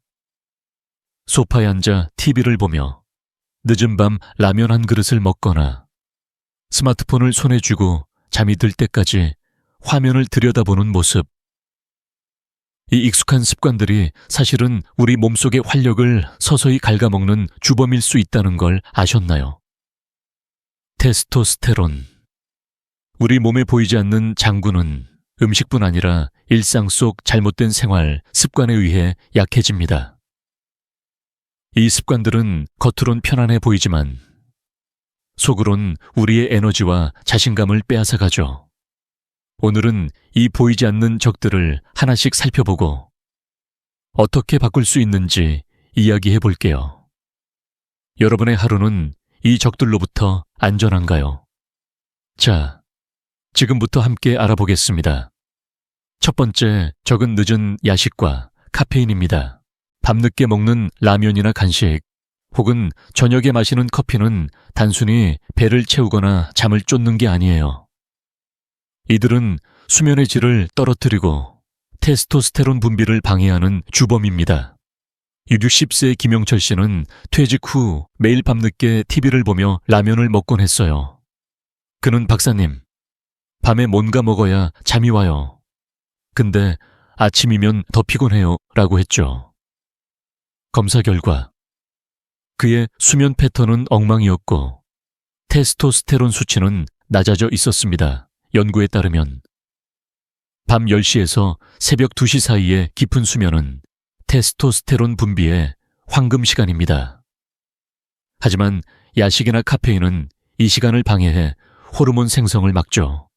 소파에 앉아 TV를 보며 늦은 밤 라면 한 그릇을 먹거나 스마트폰을 손에 쥐고 잠이 들 때까지 화면을 들여다보는 모습. 이 익숙한 습관들이 사실은 우리 몸속의 활력을 서서히 갉아먹는 주범일 수 있다는 걸 아셨나요? 테스토스테론. 우리 몸에 보이지 않는 장군은 음식뿐 아니라 일상 속 잘못된 생활, 습관에 의해 약해집니다. 이 습관들은 겉으론 편안해 보이지만 속으론 우리의 에너지와 자신감을 빼앗아 가죠. 오늘은 이 보이지 않는 적들을 하나씩 살펴보고 어떻게 바꿀 수 있는지 이야기해 볼게요. 여러분의 하루는 이 적들로부터 안전한가요? 자, 지금부터 함께 알아보겠습니다. 첫 번째 적은 늦은 야식과 카페인입니다. 밤늦게 먹는 라면이나 간식, 혹은 저녁에 마시는 커피는 단순히 배를 채우거나 잠을 쫓는 게 아니에요. 이들은 수면의 질을 떨어뜨리고 테스토스테론 분비를 방해하는 주범입니다. 60세 김영철 씨는 퇴직 후 매일 밤늦게 TV를 보며 라면을 먹곤 했어요. 그는 박사님, 밤에 뭔가 먹어야 잠이 와요. 근데 아침이면 더 피곤해요 라고 했죠. 검사 결과 그의 수면 패턴은 엉망이었고 테스토스테론 수치는 낮아져 있었습니다. 연구에 따르면 밤 10시에서 새벽 2시 사이의 깊은 수면은 테스토스테론 분비의 황금 시간입니다. 하지만 야식이나 카페인은 이 시간을 방해해 호르몬 생성을 막죠.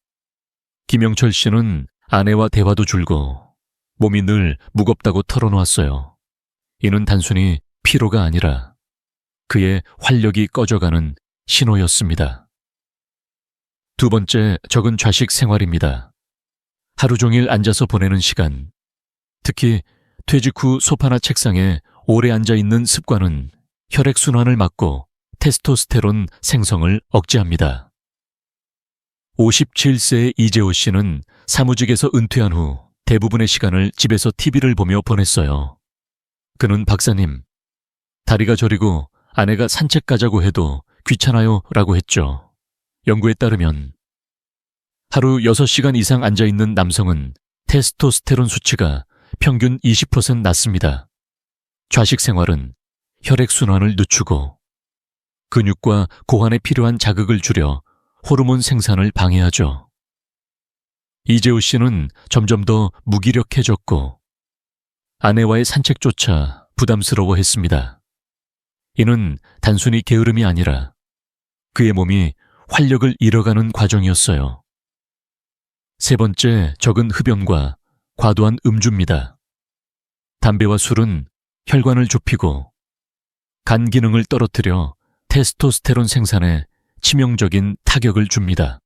김영철 씨는 아내와 대화도 줄고 몸이 늘 무겁다고 털어놓았어요. 이는 단순히 피로가 아니라 그의 활력이 꺼져가는 신호였습니다. 두 번째 적은 좌식 생활입니다. 하루 종일 앉아서 보내는 시간, 특히 퇴직 후 소파나 책상에 오래 앉아 있는 습관은 혈액순환을 막고 테스토스테론 생성을 억제합니다. 57세의 이재호 씨는 사무직에서 은퇴한 후 대부분의 시간을 집에서 TV를 보며 보냈어요. 그는 박사님, 다리가 저리고 아내가 산책 가자고 해도 귀찮아요 라고 했죠. 연구에 따르면 하루 6시간 이상 앉아있는 남성은 테스토스테론 수치가 평균 20% 낮습니다. 좌식 생활은 혈액순환을 늦추고 근육과 고환에 필요한 자극을 줄여 호르몬 생산을 방해하죠. 이재호 씨는 점점 더 무기력해졌고 아내와의 산책조차 부담스러워했습니다. 이는 단순히 게으름이 아니라 그의 몸이 활력을 잃어가는 과정이었어요. 세 번째 적은 흡연과 과도한 음주입니다. 담배와 술은 혈관을 좁히고 간 기능을 떨어뜨려 테스토스테론 생산에 치명적인 타격을 줍니다.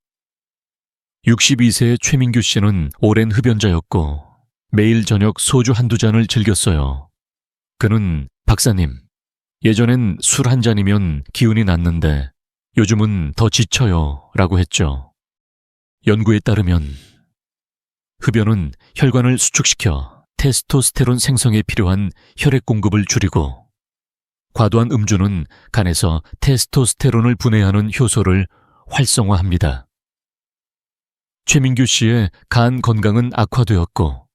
62세의 최민규 씨는 오랜 흡연자였고 매일 저녁 소주 한두 잔을 즐겼어요. 그는 박사님, 예전엔 술 한 잔이면 기운이 났는데 요즘은 더 지쳐요 라고 했죠. 연구에 따르면 흡연은 혈관을 수축시켜 테스토스테론 생성에 필요한 혈액 공급을 줄이고 과도한 음주는 간에서 테스토스테론을 분해하는 효소를 활성화합니다. 최민규 씨의 간 건강은 악화되었고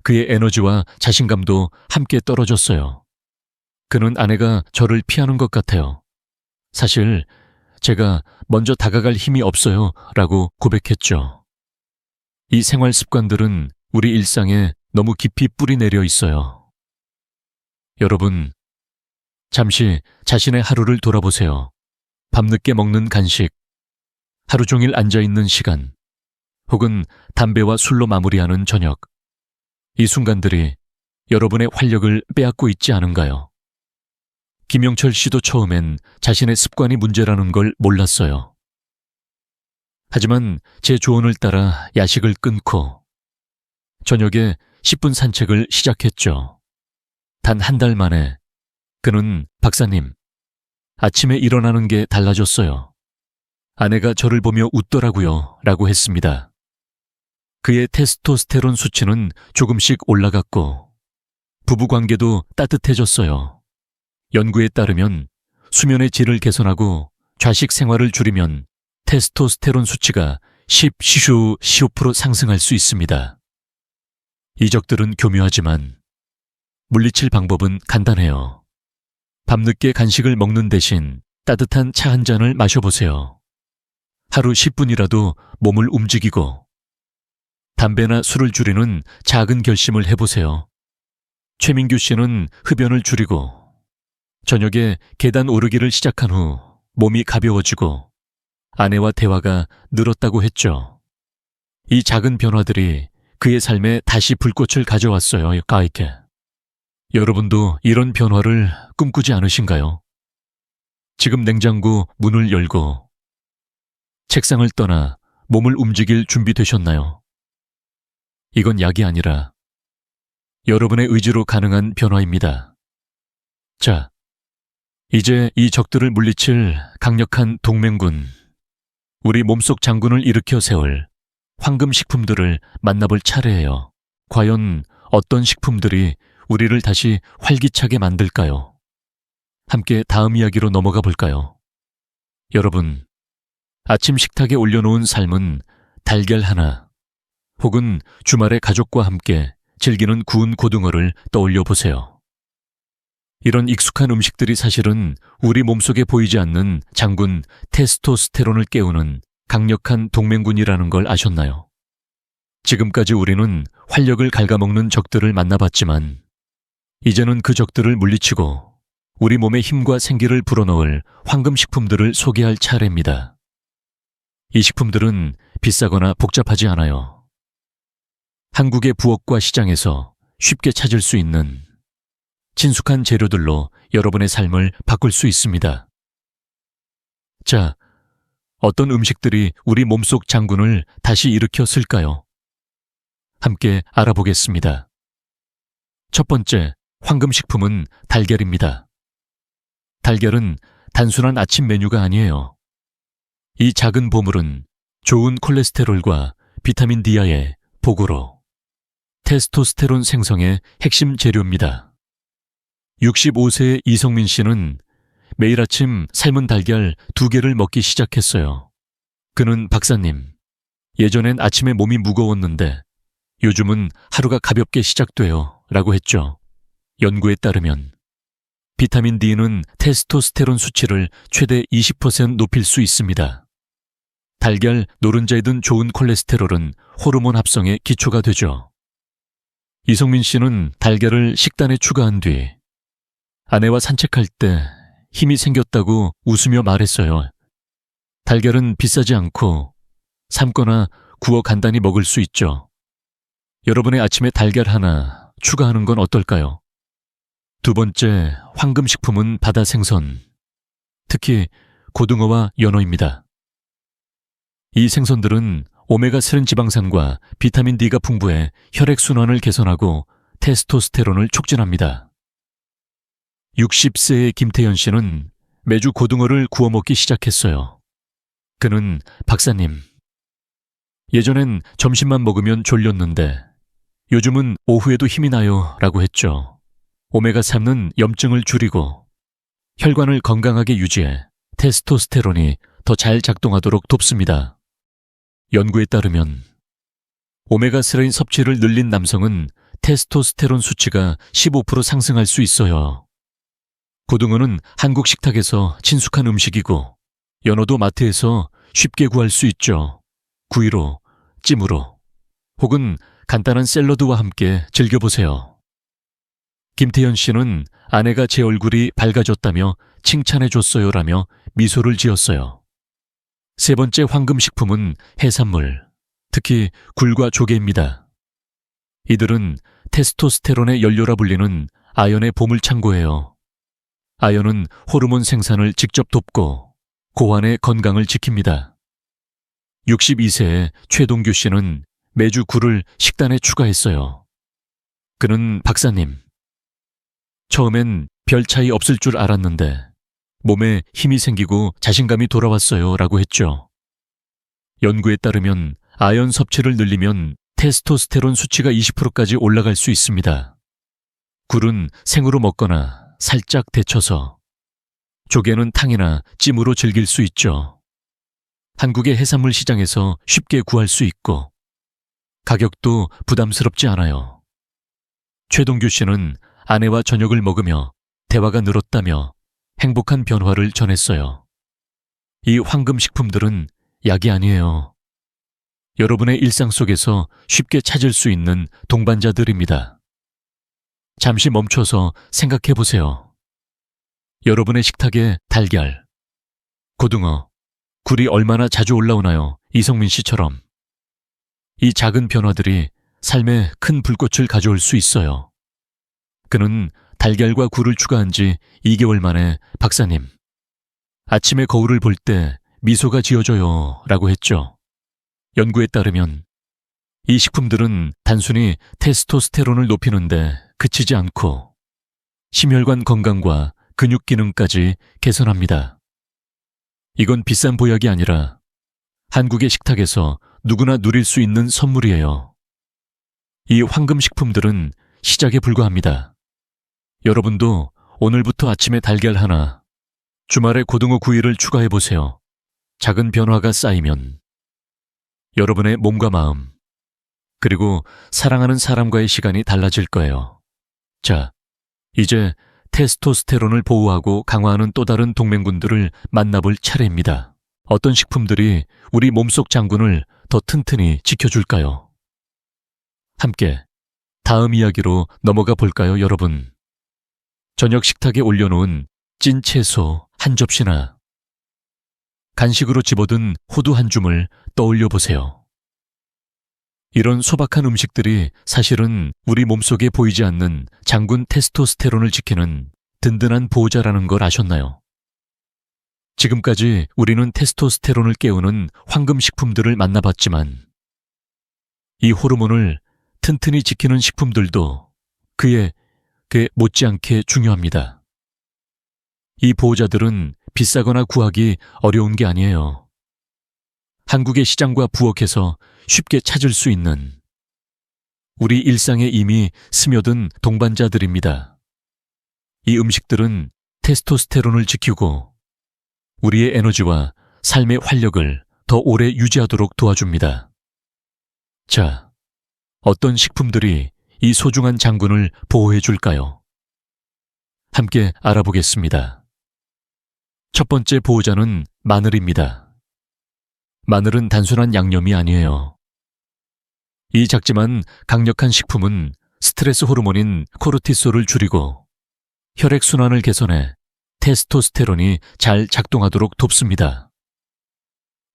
그의 에너지와 자신감도 함께 떨어졌어요. 그는 아내가 저를 피하는 것 같아요. 사실 제가 먼저 다가갈 힘이 없어요 라고 고백했죠. 이 생활 습관들은 우리 일상에 너무 깊이 뿌리 내려 있어요. 여러분, 잠시 자신의 하루를 돌아보세요. 밤늦게 먹는 간식, 하루 종일 앉아있는 시간, 혹은 담배와 술로 마무리하는 저녁. 이 순간들이 여러분의 활력을 빼앗고 있지 않은가요? 김영철 씨도 처음엔 자신의 습관이 문제라는 걸 몰랐어요. 하지만 제 조언을 따라 야식을 끊고 저녁에 10분 산책을 시작했죠. 단 한 달 만에 그는 박사님, 아침에 일어나는 게 달라졌어요. 아내가 저를 보며 웃더라고요 라고 했습니다. 그의 테스토스테론 수치는 조금씩 올라갔고 부부관계도 따뜻해졌어요. 연구에 따르면 수면의 질을 개선하고 좌식 생활을 줄이면 테스토스테론 수치가 15% 상승할 수 있습니다. 이 적들은 교묘하지만 물리칠 방법은 간단해요. 밤늦게 간식을 먹는 대신 따뜻한 차 한 잔을 마셔보세요. 하루 10분이라도 몸을 움직이고 담배나 술을 줄이는 작은 결심을 해보세요. 최민규 씨는 흡연을 줄이고 저녁에 계단 오르기를 시작한 후 몸이 가벼워지고 아내와 대화가 늘었다고 했죠. 이 작은 변화들이 그의 삶에 다시 불꽃을 가져왔어요. 가이케. 여러분도 이런 변화를 꿈꾸지 않으신가요? 지금 냉장고 문을 열고 책상을 떠나 몸을 움직일 준비되셨나요? 이건 약이 아니라 여러분의 의지로 가능한 변화입니다. 자, 이제 이 적들을 물리칠 강력한 동맹군, 우리 몸속 장군을 일으켜 세울 황금 식품들을 만나볼 차례예요. 과연 어떤 식품들이 우리를 다시 활기차게 만들까요? 함께 다음 이야기로 넘어가 볼까요? 여러분, 아침 식탁에 올려놓은 삶은 달걀 하나, 혹은 주말에 가족과 함께 즐기는 구운 고등어를 떠올려 보세요. 이런 익숙한 음식들이 사실은 우리 몸속에 보이지 않는 장군 테스토스테론을 깨우는 강력한 동맹군이라는 걸 아셨나요? 지금까지 우리는 활력을 갉아먹는 적들을 만나봤지만 이제는 그 적들을 물리치고 우리 몸에 힘과 생기를 불어넣을 황금식품들을 소개할 차례입니다. 이 식품들은 비싸거나 복잡하지 않아요. 한국의 부엌과 시장에서 쉽게 찾을 수 있는 친숙한 재료들로 여러분의 삶을 바꿀 수 있습니다. 자, 어떤 음식들이 우리 몸속 장군을 다시 일으켜 쓸까요? 함께 알아보겠습니다. 첫 번째, 황금식품은 달걀입니다. 달걀은 단순한 아침 메뉴가 아니에요. 이 작은 보물은 좋은 콜레스테롤과 비타민 D의 보고로 테스토스테론 생성의 핵심 재료입니다. 65세의 이성민 씨는 매일 아침 삶은 달걀 2개를 먹기 시작했어요. 그는 박사님, 예전엔 아침에 몸이 무거웠는데 요즘은 하루가 가볍게 시작돼요 라고 했죠. 연구에 따르면 비타민 D는 테스토스테론 수치를 최대 20% 높일 수 있습니다. 달걀, 노른자에 든 좋은 콜레스테롤은 호르몬 합성의 기초가 되죠. 이성민 씨는 달걀을 식단에 추가한 뒤 아내와 산책할 때 힘이 생겼다고 웃으며 말했어요. 달걀은 비싸지 않고 삶거나 구워 간단히 먹을 수 있죠. 여러분의 아침에 달걀 하나 추가하는 건 어떨까요? 두 번째, 황금식품은 바다 생선, 특히 고등어와 연어입니다. 이 생선들은 오메가3 지방산과 비타민 D가 풍부해 혈액순환을 개선하고 테스토스테론을 촉진합니다. 60세의 김태현 씨는 매주 고등어를 구워 먹기 시작했어요. 그는 박사님, 예전엔 점심만 먹으면 졸렸는데 요즘은 오후에도 힘이 나요 라고 했죠. 오메가3는 염증을 줄이고 혈관을 건강하게 유지해 테스토스테론이 더 잘 작동하도록 돕습니다. 연구에 따르면 오메가3 섭취를 늘린 남성은 테스토스테론 수치가 15% 상승할 수 있어요. 고등어는 한국 식탁에서 친숙한 음식이고 연어도 마트에서 쉽게 구할 수 있죠. 구이로, 찜으로, 혹은 간단한 샐러드와 함께 즐겨보세요. 김태현 씨는 아내가 제 얼굴이 밝아졌다며 칭찬해줬어요라며 미소를 지었어요. 세 번째 황금식품은 해산물, 특히 굴과 조개입니다. 이들은 테스토스테론의 연료라 불리는 아연의 보물창고예요. 아연은 호르몬 생산을 직접 돕고 고환의 건강을 지킵니다. 62세의 최동규 씨는 매주 굴을 식단에 추가했어요. 그는 박사님, 처음엔 별 차이 없을 줄 알았는데 몸에 힘이 생기고 자신감이 돌아왔어요 라고 했죠. 연구에 따르면 아연 섭취를 늘리면 테스토스테론 수치가 20%까지 올라갈 수 있습니다. 굴은 생으로 먹거나 살짝 데쳐서, 조개는 탕이나 찜으로 즐길 수 있죠. 한국의 해산물 시장에서 쉽게 구할 수 있고 가격도 부담스럽지 않아요. 최동규 씨는 아내와 저녁을 먹으며 대화가 늘었다며 행복한 변화를 전했어요. 이 황금식품들은 약이 아니에요. 여러분의 일상 속에서 쉽게 찾을 수 있는 동반자들입니다. 잠시 멈춰서 생각해 보세요. 여러분의 식탁에 달걀, 고등어, 굴이 얼마나 자주 올라오나요? 이성민 씨처럼. 이 작은 변화들이 삶에 큰 불꽃을 가져올 수 있어요. 그는 달걀과 굴을 추가한 지 2개월 만에 박사님, 아침에 거울을 볼 때 미소가 지어져요 라고 했죠. 연구에 따르면 이 식품들은 단순히 테스토스테론을 높이는데 그치지 않고 심혈관 건강과 근육 기능까지 개선합니다. 이건 비싼 보약이 아니라 한국의 식탁에서 누구나 누릴 수 있는 선물이에요. 이 황금 식품들은 시작에 불과합니다. 여러분도 오늘부터 아침에 달걀 하나, 주말에 고등어 구이를 추가해보세요. 작은 변화가 쌓이면 여러분의 몸과 마음, 그리고 사랑하는 사람과의 시간이 달라질 거예요. 자, 이제 테스토스테론을 보호하고 강화하는 또 다른 동맹군들을 만나볼 차례입니다. 어떤 식품들이 우리 몸속 장군을 더 튼튼히 지켜줄까요? 함께 다음 이야기로 넘어가 볼까요, 여러분? 저녁 식탁에 올려놓은 찐 채소 한 접시나 간식으로 집어든 호두 한 줌을 떠올려 보세요. 이런 소박한 음식들이 사실은 우리 몸속에 보이지 않는 장군 테스토스테론을 지키는 든든한 보호자라는 걸 아셨나요? 지금까지 우리는 테스토스테론을 깨우는 황금 식품들을 만나봤지만 이 호르몬을 튼튼히 지키는 식품들도 그에 못지않게 중요합니다. 이 보호자들은 비싸거나 구하기 어려운 게 아니에요. 한국의 시장과 부엌에서 쉽게 찾을 수 있는 우리 일상에 이미 스며든 동반자들입니다. 이 음식들은 테스토스테론을 지키고 우리의 에너지와 삶의 활력을 더 오래 유지하도록 도와줍니다. 자, 어떤 식품들이 이 소중한 장군을 보호해 줄까요? 함께 알아보겠습니다. 첫 번째 보호자는 마늘입니다. 마늘은 단순한 양념이 아니에요. 이 작지만 강력한 식품은 스트레스 호르몬인 코르티솔을 줄이고 혈액순환을 개선해 테스토스테론이 잘 작동하도록 돕습니다.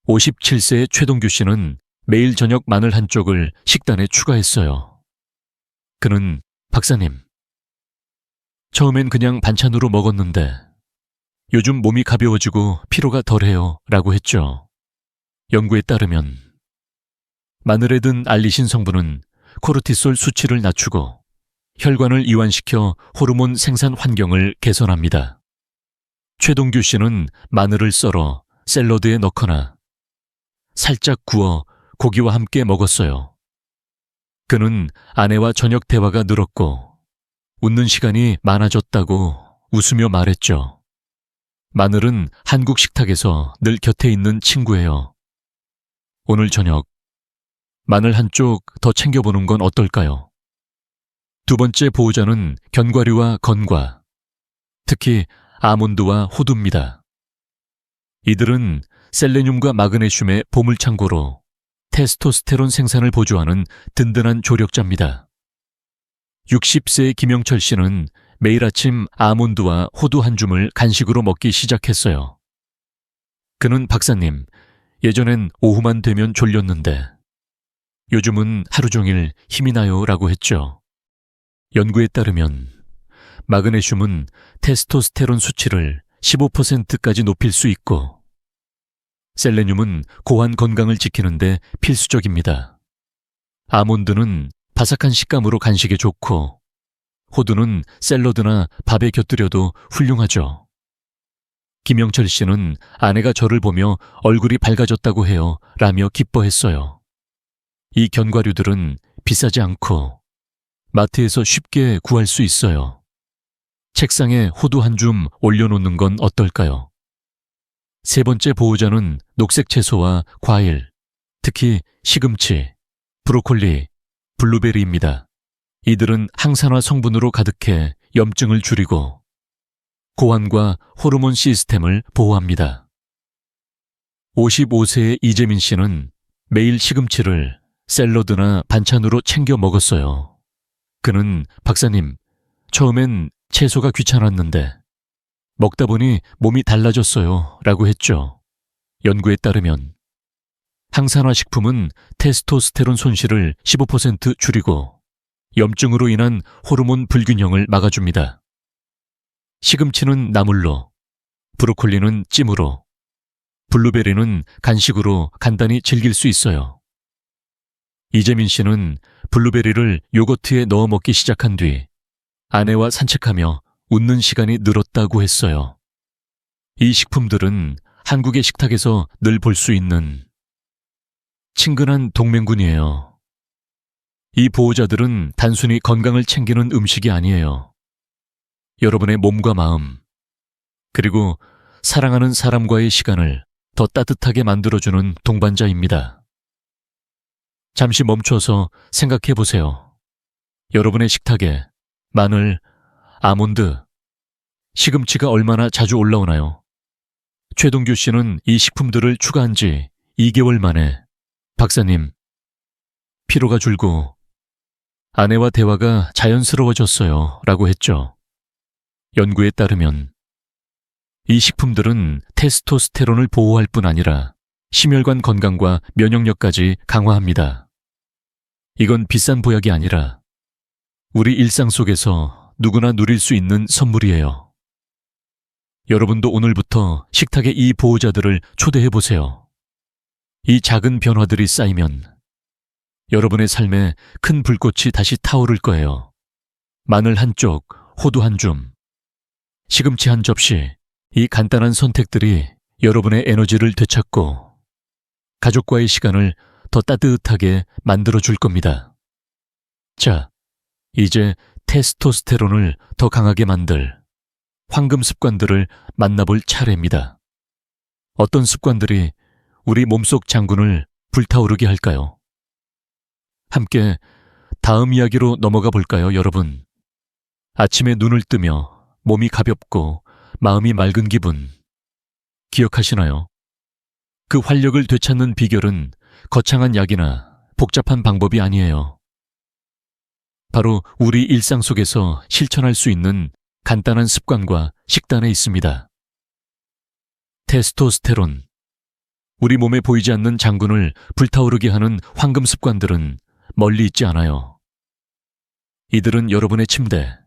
57세의 최동규 씨는 매일 저녁 마늘 한 쪽을 식단에 추가했어요. 그는 박사님, 처음엔 그냥 반찬으로 먹었는데 요즘 몸이 가벼워지고 피로가 덜해요 라고 했죠. 연구에 따르면 마늘에 든 알리신 성분은 코르티솔 수치를 낮추고 혈관을 이완시켜 호르몬 생산 환경을 개선합니다. 최동규 씨는 마늘을 썰어 샐러드에 넣거나 살짝 구워 고기와 함께 먹었어요. 그는 아내와 저녁 대화가 늘었고 웃는 시간이 많아졌다고 웃으며 말했죠. 마늘은 한국 식탁에서 늘 곁에 있는 친구예요. 오늘 저녁 마늘 한 쪽 더 챙겨보는 건 어떨까요? 두 번째 보호자는 견과류와 건과, 특히 아몬드와 호두입니다. 이들은 셀레늄과 마그네슘의 보물창고로 테스토스테론 생산을 보조하는 든든한 조력자입니다. 60세의 김영철 씨는 매일 아침 아몬드와 호두 한 줌을 간식으로 먹기 시작했어요. 그는 박사님, 예전엔 오후만 되면 졸렸는데 요즘은 하루 종일 힘이 나요 라고 했죠. 연구에 따르면 마그네슘은 테스토스테론 수치를 15%까지 높일 수 있고 셀레늄은 고환 건강을 지키는데 필수적입니다. 아몬드는 바삭한 식감으로 간식에 좋고 호두는 샐러드나 밥에 곁들여도 훌륭하죠. 김영철 씨는 아내가 저를 보며 얼굴이 밝아졌다고 해요 라며 기뻐했어요. 이 견과류들은 비싸지 않고 마트에서 쉽게 구할 수 있어요. 책상에 호두 한 줌 올려놓는 건 어떨까요? 세 번째 보호자는 녹색 채소와 과일, 특히 시금치, 브로콜리, 블루베리입니다. 이들은 항산화 성분으로 가득해 염증을 줄이고 고환과 호르몬 시스템을 보호합니다. 55세의 이재민 씨는 매일 시금치를 샐러드나 반찬으로 챙겨 먹었어요. 그는 박사님, 처음엔 채소가 귀찮았는데 먹다 보니 몸이 달라졌어요 라고 했죠. 연구에 따르면 항산화 식품은 테스토스테론 손실을 15% 줄이고 염증으로 인한 호르몬 불균형을 막아줍니다. 시금치는 나물로, 브로콜리는 찜으로, 블루베리는 간식으로 간단히 즐길 수 있어요. 이재민 씨는 블루베리를 요거트에 넣어 먹기 시작한 뒤 아내와 산책하며 웃는 시간이 늘었다고 했어요. 이 식품들은 한국의 식탁에서 늘 볼 수 있는 친근한 동맹군이에요. 이 보호자들은 단순히 건강을 챙기는 음식이 아니에요. 여러분의 몸과 마음, 그리고 사랑하는 사람과의 시간을 더 따뜻하게 만들어주는 동반자입니다. 잠시 멈춰서 생각해 보세요. 여러분의 식탁에 마늘, 아몬드, 시금치가 얼마나 자주 올라오나요? 최동규 씨는 이 식품들을 추가한 지 2개월 만에 박사님, 피로가 줄고 아내와 대화가 자연스러워졌어요 라고 했죠. 연구에 따르면 이 식품들은 테스토스테론을 보호할 뿐 아니라 심혈관 건강과 면역력까지 강화합니다. 이건 비싼 보약이 아니라 우리 일상 속에서 누구나 누릴 수 있는 선물이에요. 여러분도 오늘부터 식탁에 이 보호자들을 초대해 보세요. 이 작은 변화들이 쌓이면 여러분의 삶에 큰 불꽃이 다시 타오를 거예요. 마늘 한 쪽, 호두 한 줌, 시금치 한 접시, 이 간단한 선택들이 여러분의 에너지를 되찾고 가족과의 시간을 더 따뜻하게 만들어 줄 겁니다. 자, 이제 테스토스테론을 더 강하게 만들 황금 습관들을 만나볼 차례입니다. 어떤 습관들이 우리 몸속 장군을 불타오르게 할까요? 함께 다음 이야기로 넘어가 볼까요, 여러분? 아침에 눈을 뜨며 몸이 가볍고 마음이 맑은 기분 기억하시나요? 그 활력을 되찾는 비결은 거창한 약이나 복잡한 방법이 아니에요. 바로 우리 일상 속에서 실천할 수 있는 간단한 습관과 식단에 있습니다. 테스토스테론, 우리 몸에 보이지 않는 장군을 불타오르게 하는 황금 습관들은 멀리 있지 않아요. 이들은 여러분의 침대,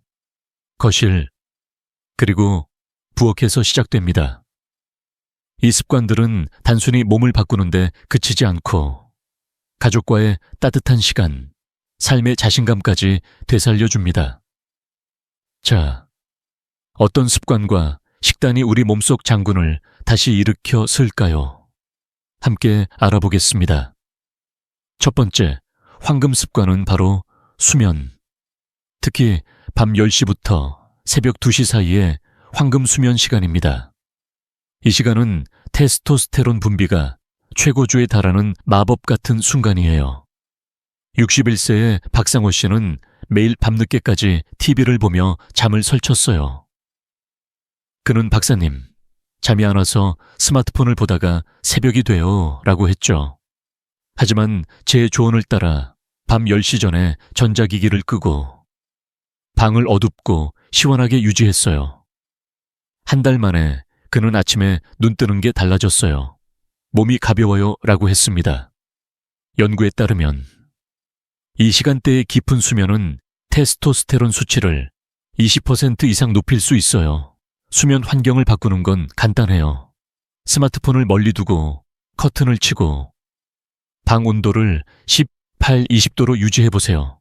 거실, 그리고 부엌에서 시작됩니다. 이 습관들은 단순히 몸을 바꾸는데 그치지 않고 가족과의 따뜻한 시간, 삶의 자신감까지 되살려줍니다. 자, 어떤 습관과 식단이 우리 몸속 장군을 다시 일으켜 쓸까요? 함께 알아보겠습니다. 첫 번째, 황금 습관은 바로 수면. 특히 밤 10시부터 새벽 2시 사이에 황금 수면 시간입니다. 이 시간은 테스토스테론 분비가 최고조에 달하는 마법 같은 순간이에요. 61세의 박상호 씨는 매일 밤늦게까지 TV를 보며 잠을 설쳤어요. 그는 박사님, 잠이 안 와서 스마트폰을 보다가 새벽이 돼요 라고 했죠. 하지만 제 조언을 따라 밤 10시 전에 전자기기를 끄고 방을 어둡고 시원하게 유지했어요. 한 달 만에 그는 아침에 눈 뜨는 게 달라졌어요. 몸이 가벼워요 라고 했습니다. 연구에 따르면 이 시간대의 깊은 수면은 테스토스테론 수치를 20% 이상 높일 수 있어요. 수면 환경을 바꾸는 건 간단해요. 스마트폰을 멀리 두고 커튼을 치고 방 온도를 18, 20도로 유지해보세요.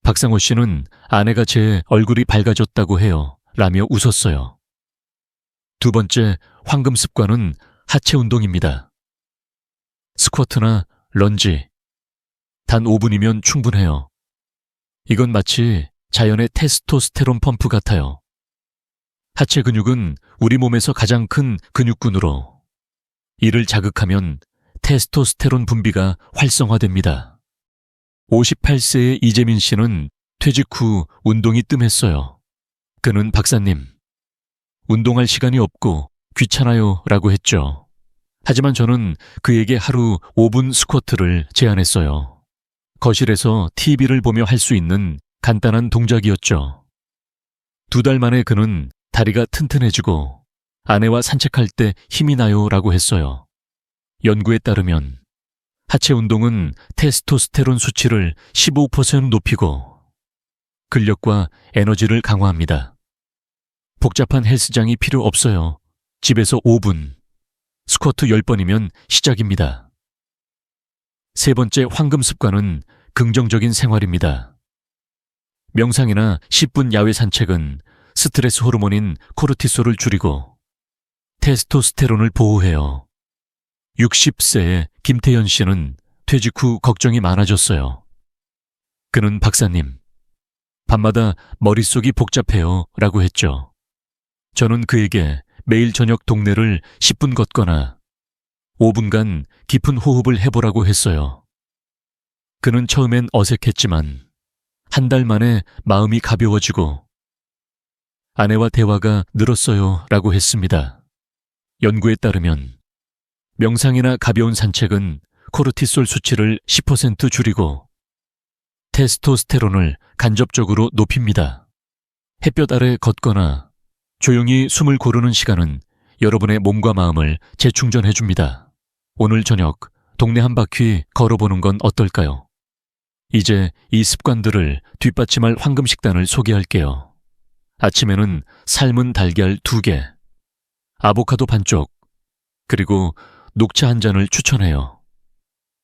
박상호 씨는 아내가 제 얼굴이 밝아졌다고 해요 라며 웃었어요. 두 번째 황금 습관은 하체 운동입니다. 스쿼트나 런지, 단 5분이면 충분해요. 이건 마치 자연의 테스토스테론 펌프 같아요. 하체 근육은 우리 몸에서 가장 큰 근육군으로 이를 자극하면 테스토스테론 분비가 활성화됩니다. 58세의 이재민 씨는 퇴직 후 운동이 뜸했어요. 그는 박사님, 운동할 시간이 없고 귀찮아요 라고 했죠. 하지만 저는 그에게 하루 5분 스쿼트를 제안했어요. 거실에서 TV를 보며 할 수 있는 간단한 동작이었죠. 2달 만에 그는 다리가 튼튼해지고 아내와 산책할 때 힘이 나요 라고 했어요. 연구에 따르면 하체 운동은 테스토스테론 수치를 15% 높이고 근력과 에너지를 강화합니다. 복잡한 헬스장이 필요 없어요. 집에서 5분, 스쿼트 10번이면 시작입니다. 세 번째 황금 습관은 긍정적인 생활입니다. 명상이나 10분 야외 산책은 스트레스 호르몬인 코르티솔을 줄이고 테스토스테론을 보호해요. 60세의 김태현 씨는 퇴직 후 걱정이 많아졌어요. 그는 박사님, 밤마다 머릿속이 복잡해요 라고 했죠. 저는 그에게 매일 저녁 동네를 10분 걷거나 5분간 깊은 호흡을 해보라고 했어요. 그는 처음엔 어색했지만 한 달 만에 마음이 가벼워지고 아내와 대화가 늘었어요 라고 했습니다. 연구에 따르면 명상이나 가벼운 산책은 코르티솔 수치를 10% 줄이고 테스토스테론을 간접적으로 높입니다. 햇볕 아래 걷거나 조용히 숨을 고르는 시간은 여러분의 몸과 마음을 재충전해줍니다. 오늘 저녁 동네 한 바퀴 걸어보는 건 어떨까요? 이제 이 습관들을 뒷받침할 황금 식단을 소개할게요. 아침에는 삶은 달걀 2개, 아보카도 반쪽, 그리고 녹차 한 잔을 추천해요.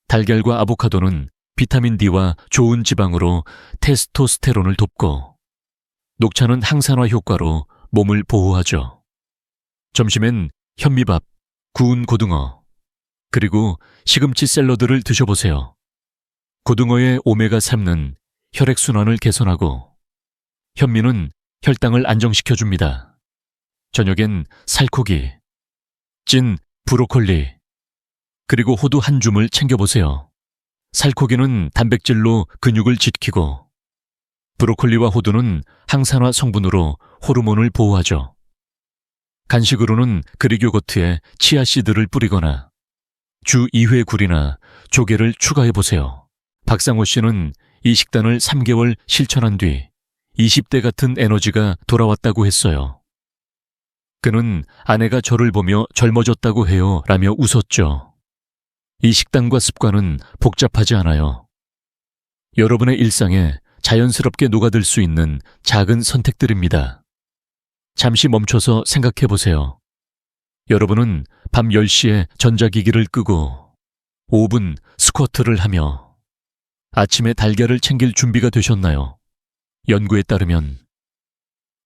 달걀과 아보카도는 비타민 D와 좋은 지방으로 테스토스테론을 돕고 녹차는 항산화 효과로 몸을 보호하죠. 점심엔 현미밥, 구운 고등어, 그리고 시금치 샐러드를 드셔보세요. 고등어의 오메가3는 혈액순환을 개선하고 현미는 혈당을 안정시켜줍니다. 저녁엔 살코기, 찐 브로콜리, 그리고 호두 한 줌을 챙겨보세요. 살코기는 단백질로 근육을 지키고 브로콜리와 호두는 항산화 성분으로 호르몬을 보호하죠. 간식으로는 그릭 요거트에 치아씨드를 뿌리거나 주 2회 굴이나 조개를 추가해보세요. 박상호 씨는 이 식단을 3개월 실천한 뒤 20대 같은 에너지가 돌아왔다고 했어요. 그는 아내가 저를 보며 젊어졌다고 해요 라며 웃었죠. 이 식단과 습관은 복잡하지 않아요. 여러분의 일상에 자연스럽게 녹아들 수 있는 작은 선택들입니다. 잠시 멈춰서 생각해 보세요. 여러분은 밤 10시에 전자기기를 끄고 5분 스쿼트를 하며 아침에 달걀을 챙길 준비가 되셨나요? 연구에 따르면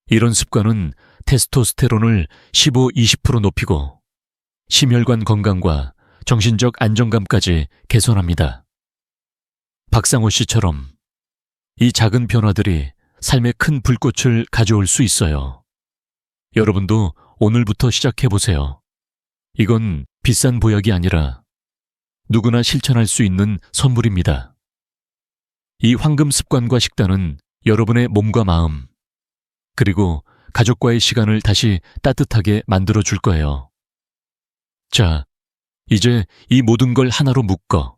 이런 습관은 테스토스테론을 15-20% 높이고 심혈관 건강과 정신적 안정감까지 개선합니다. 박상호 씨처럼 이 작은 변화들이 삶에 큰 불꽃을 가져올 수 있어요. 여러분도 오늘부터 시작해보세요. 이건 비싼 보약이 아니라 누구나 실천할 수 있는 선물입니다. 이 황금 습관과 식단은 여러분의 몸과 마음, 그리고 가족과의 시간을 다시 따뜻하게 만들어줄 거예요. 자, 이제 이 모든 걸 하나로 묶어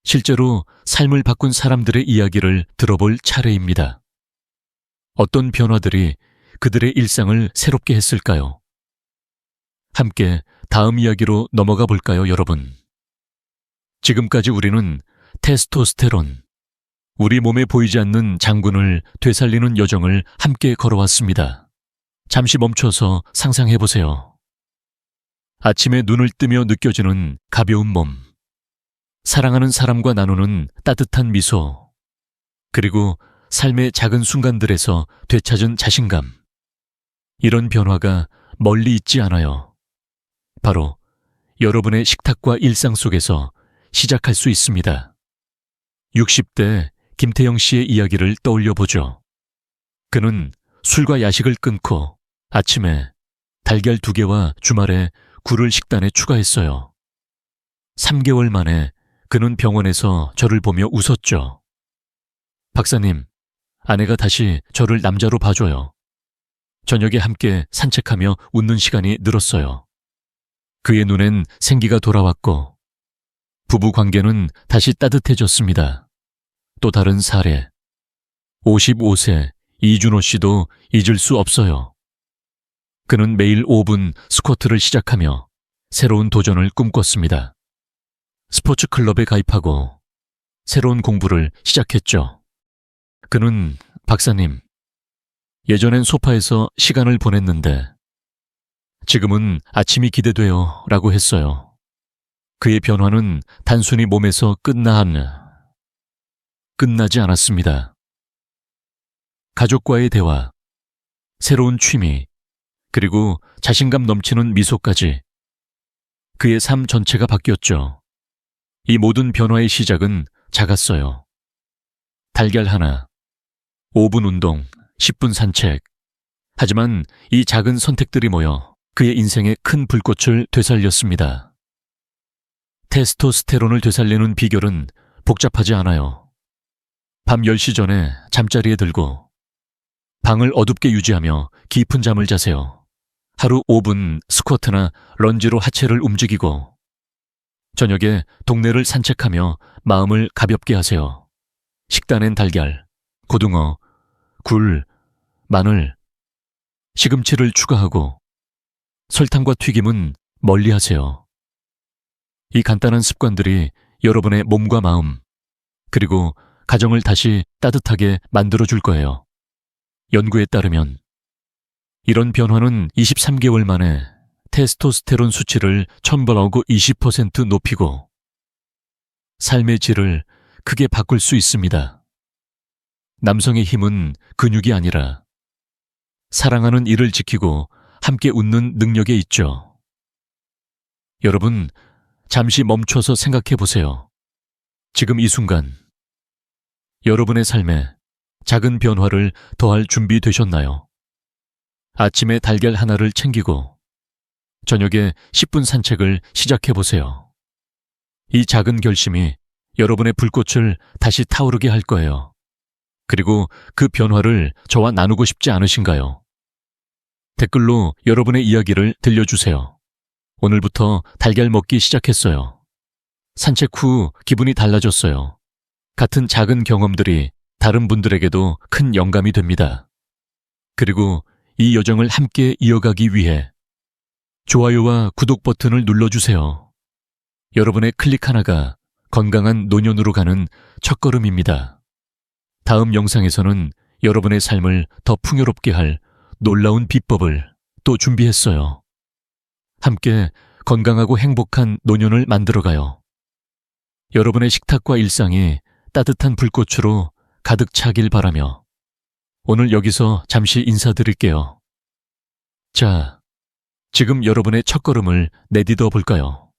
실제로 삶을 바꾼 사람들의 이야기를 들어볼 차례입니다. 어떤 변화들이 그들의 일상을 새롭게 했을까요? 함께 다음 이야기로 넘어가 볼까요, 여러분? 지금까지 우리는 테스토스테론, 우리 몸에 보이지 않는 장군을 되살리는 여정을 함께 걸어왔습니다. 잠시 멈춰서 상상해 보세요. 아침에 눈을 뜨며 느껴지는 가벼운 몸, 사랑하는 사람과 나누는 따뜻한 미소, 그리고 삶의 작은 순간들에서 되찾은 자신감. 이런 변화가 멀리 있지 않아요. 바로 여러분의 식탁과 일상 속에서 시작할 수 있습니다. 60대 김태영 씨의 이야기를 떠올려 보죠. 그는 술과 야식을 끊고 아침에 달걀 2개와 주말에 굴을 식단에 추가했어요. 3개월 만에 그는 병원에서 저를 보며 웃었죠. 박사님, 아내가 다시 저를 남자로 봐줘요. 저녁에 함께 산책하며 웃는 시간이 늘었어요. 그의 눈엔 생기가 돌아왔고 부부 관계는 다시 따뜻해졌습니다. 또 다른 사례. 55세 이준호 씨도 잊을 수 없어요. 그는 매일 5분 스쿼트를 시작하며 새로운 도전을 꿈꿨습니다. 스포츠 클럽에 가입하고 새로운 공부를 시작했죠. 그는 박사님, 예전엔 소파에서 시간을 보냈는데 지금은 아침이 기대돼요 라고 했어요. 그의 변화는 단순히 몸에서 끝나지 않았습니다. 가족과의 대화, 새로운 취미, 그리고 자신감 넘치는 미소까지 그의 삶 전체가 바뀌었죠. 이 모든 변화의 시작은 작았어요. 달걀 하나, 5분 운동, 10분 산책. 하지만 이 작은 선택들이 모여 그의 인생에 큰 불꽃을 되살렸습니다. 테스토스테론을 되살리는 비결은 복잡하지 않아요. 밤 10시 전에 잠자리에 들고 방을 어둡게 유지하며 깊은 잠을 자세요. 하루 5분 스쿼트나 런지로 하체를 움직이고 저녁에 동네를 산책하며 마음을 가볍게 하세요. 식단엔 달걀, 고등어, 굴, 마늘, 시금치를 추가하고 설탕과 튀김은 멀리 하세요. 이 간단한 습관들이 여러분의 몸과 마음, 그리고 가정을 다시 따뜻하게 만들어줄 거예요. 연구에 따르면 이런 변화는 23개월 만에 테스토스테론 수치를 1000배하고 20% 높이고 삶의 질을 크게 바꿀 수 있습니다. 남성의 힘은 근육이 아니라 사랑하는 이를 지키고 함께 웃는 능력에 있죠. 여러분, 잠시 멈춰서 생각해 보세요. 지금 이 순간, 여러분의 삶에 작은 변화를 더할 준비 되셨나요? 아침에 달걀 하나를 챙기고 저녁에 10분 산책을 시작해 보세요. 이 작은 결심이 여러분의 불꽃을 다시 타오르게 할 거예요. 그리고 그 변화를 저와 나누고 싶지 않으신가요? 댓글로 여러분의 이야기를 들려주세요. 오늘부터 달걀 먹기 시작했어요. 산책 후 기분이 달라졌어요. 같은 작은 경험들이 다른 분들에게도 큰 영감이 됩니다. 그리고 이 여정을 함께 이어가기 위해 좋아요와 구독 버튼을 눌러주세요. 여러분의 클릭 하나가 건강한 노년으로 가는 첫걸음입니다. 다음 영상에서는 여러분의 삶을 더 풍요롭게 할 놀라운 비법을 또 준비했어요. 함께 건강하고 행복한 노년을 만들어가요. 여러분의 식탁과 일상이 따뜻한 불꽃으로 가득 차길 바라며 오늘 여기서 잠시 인사드릴게요. 자, 지금 여러분의 첫걸음을 내딛어 볼까요?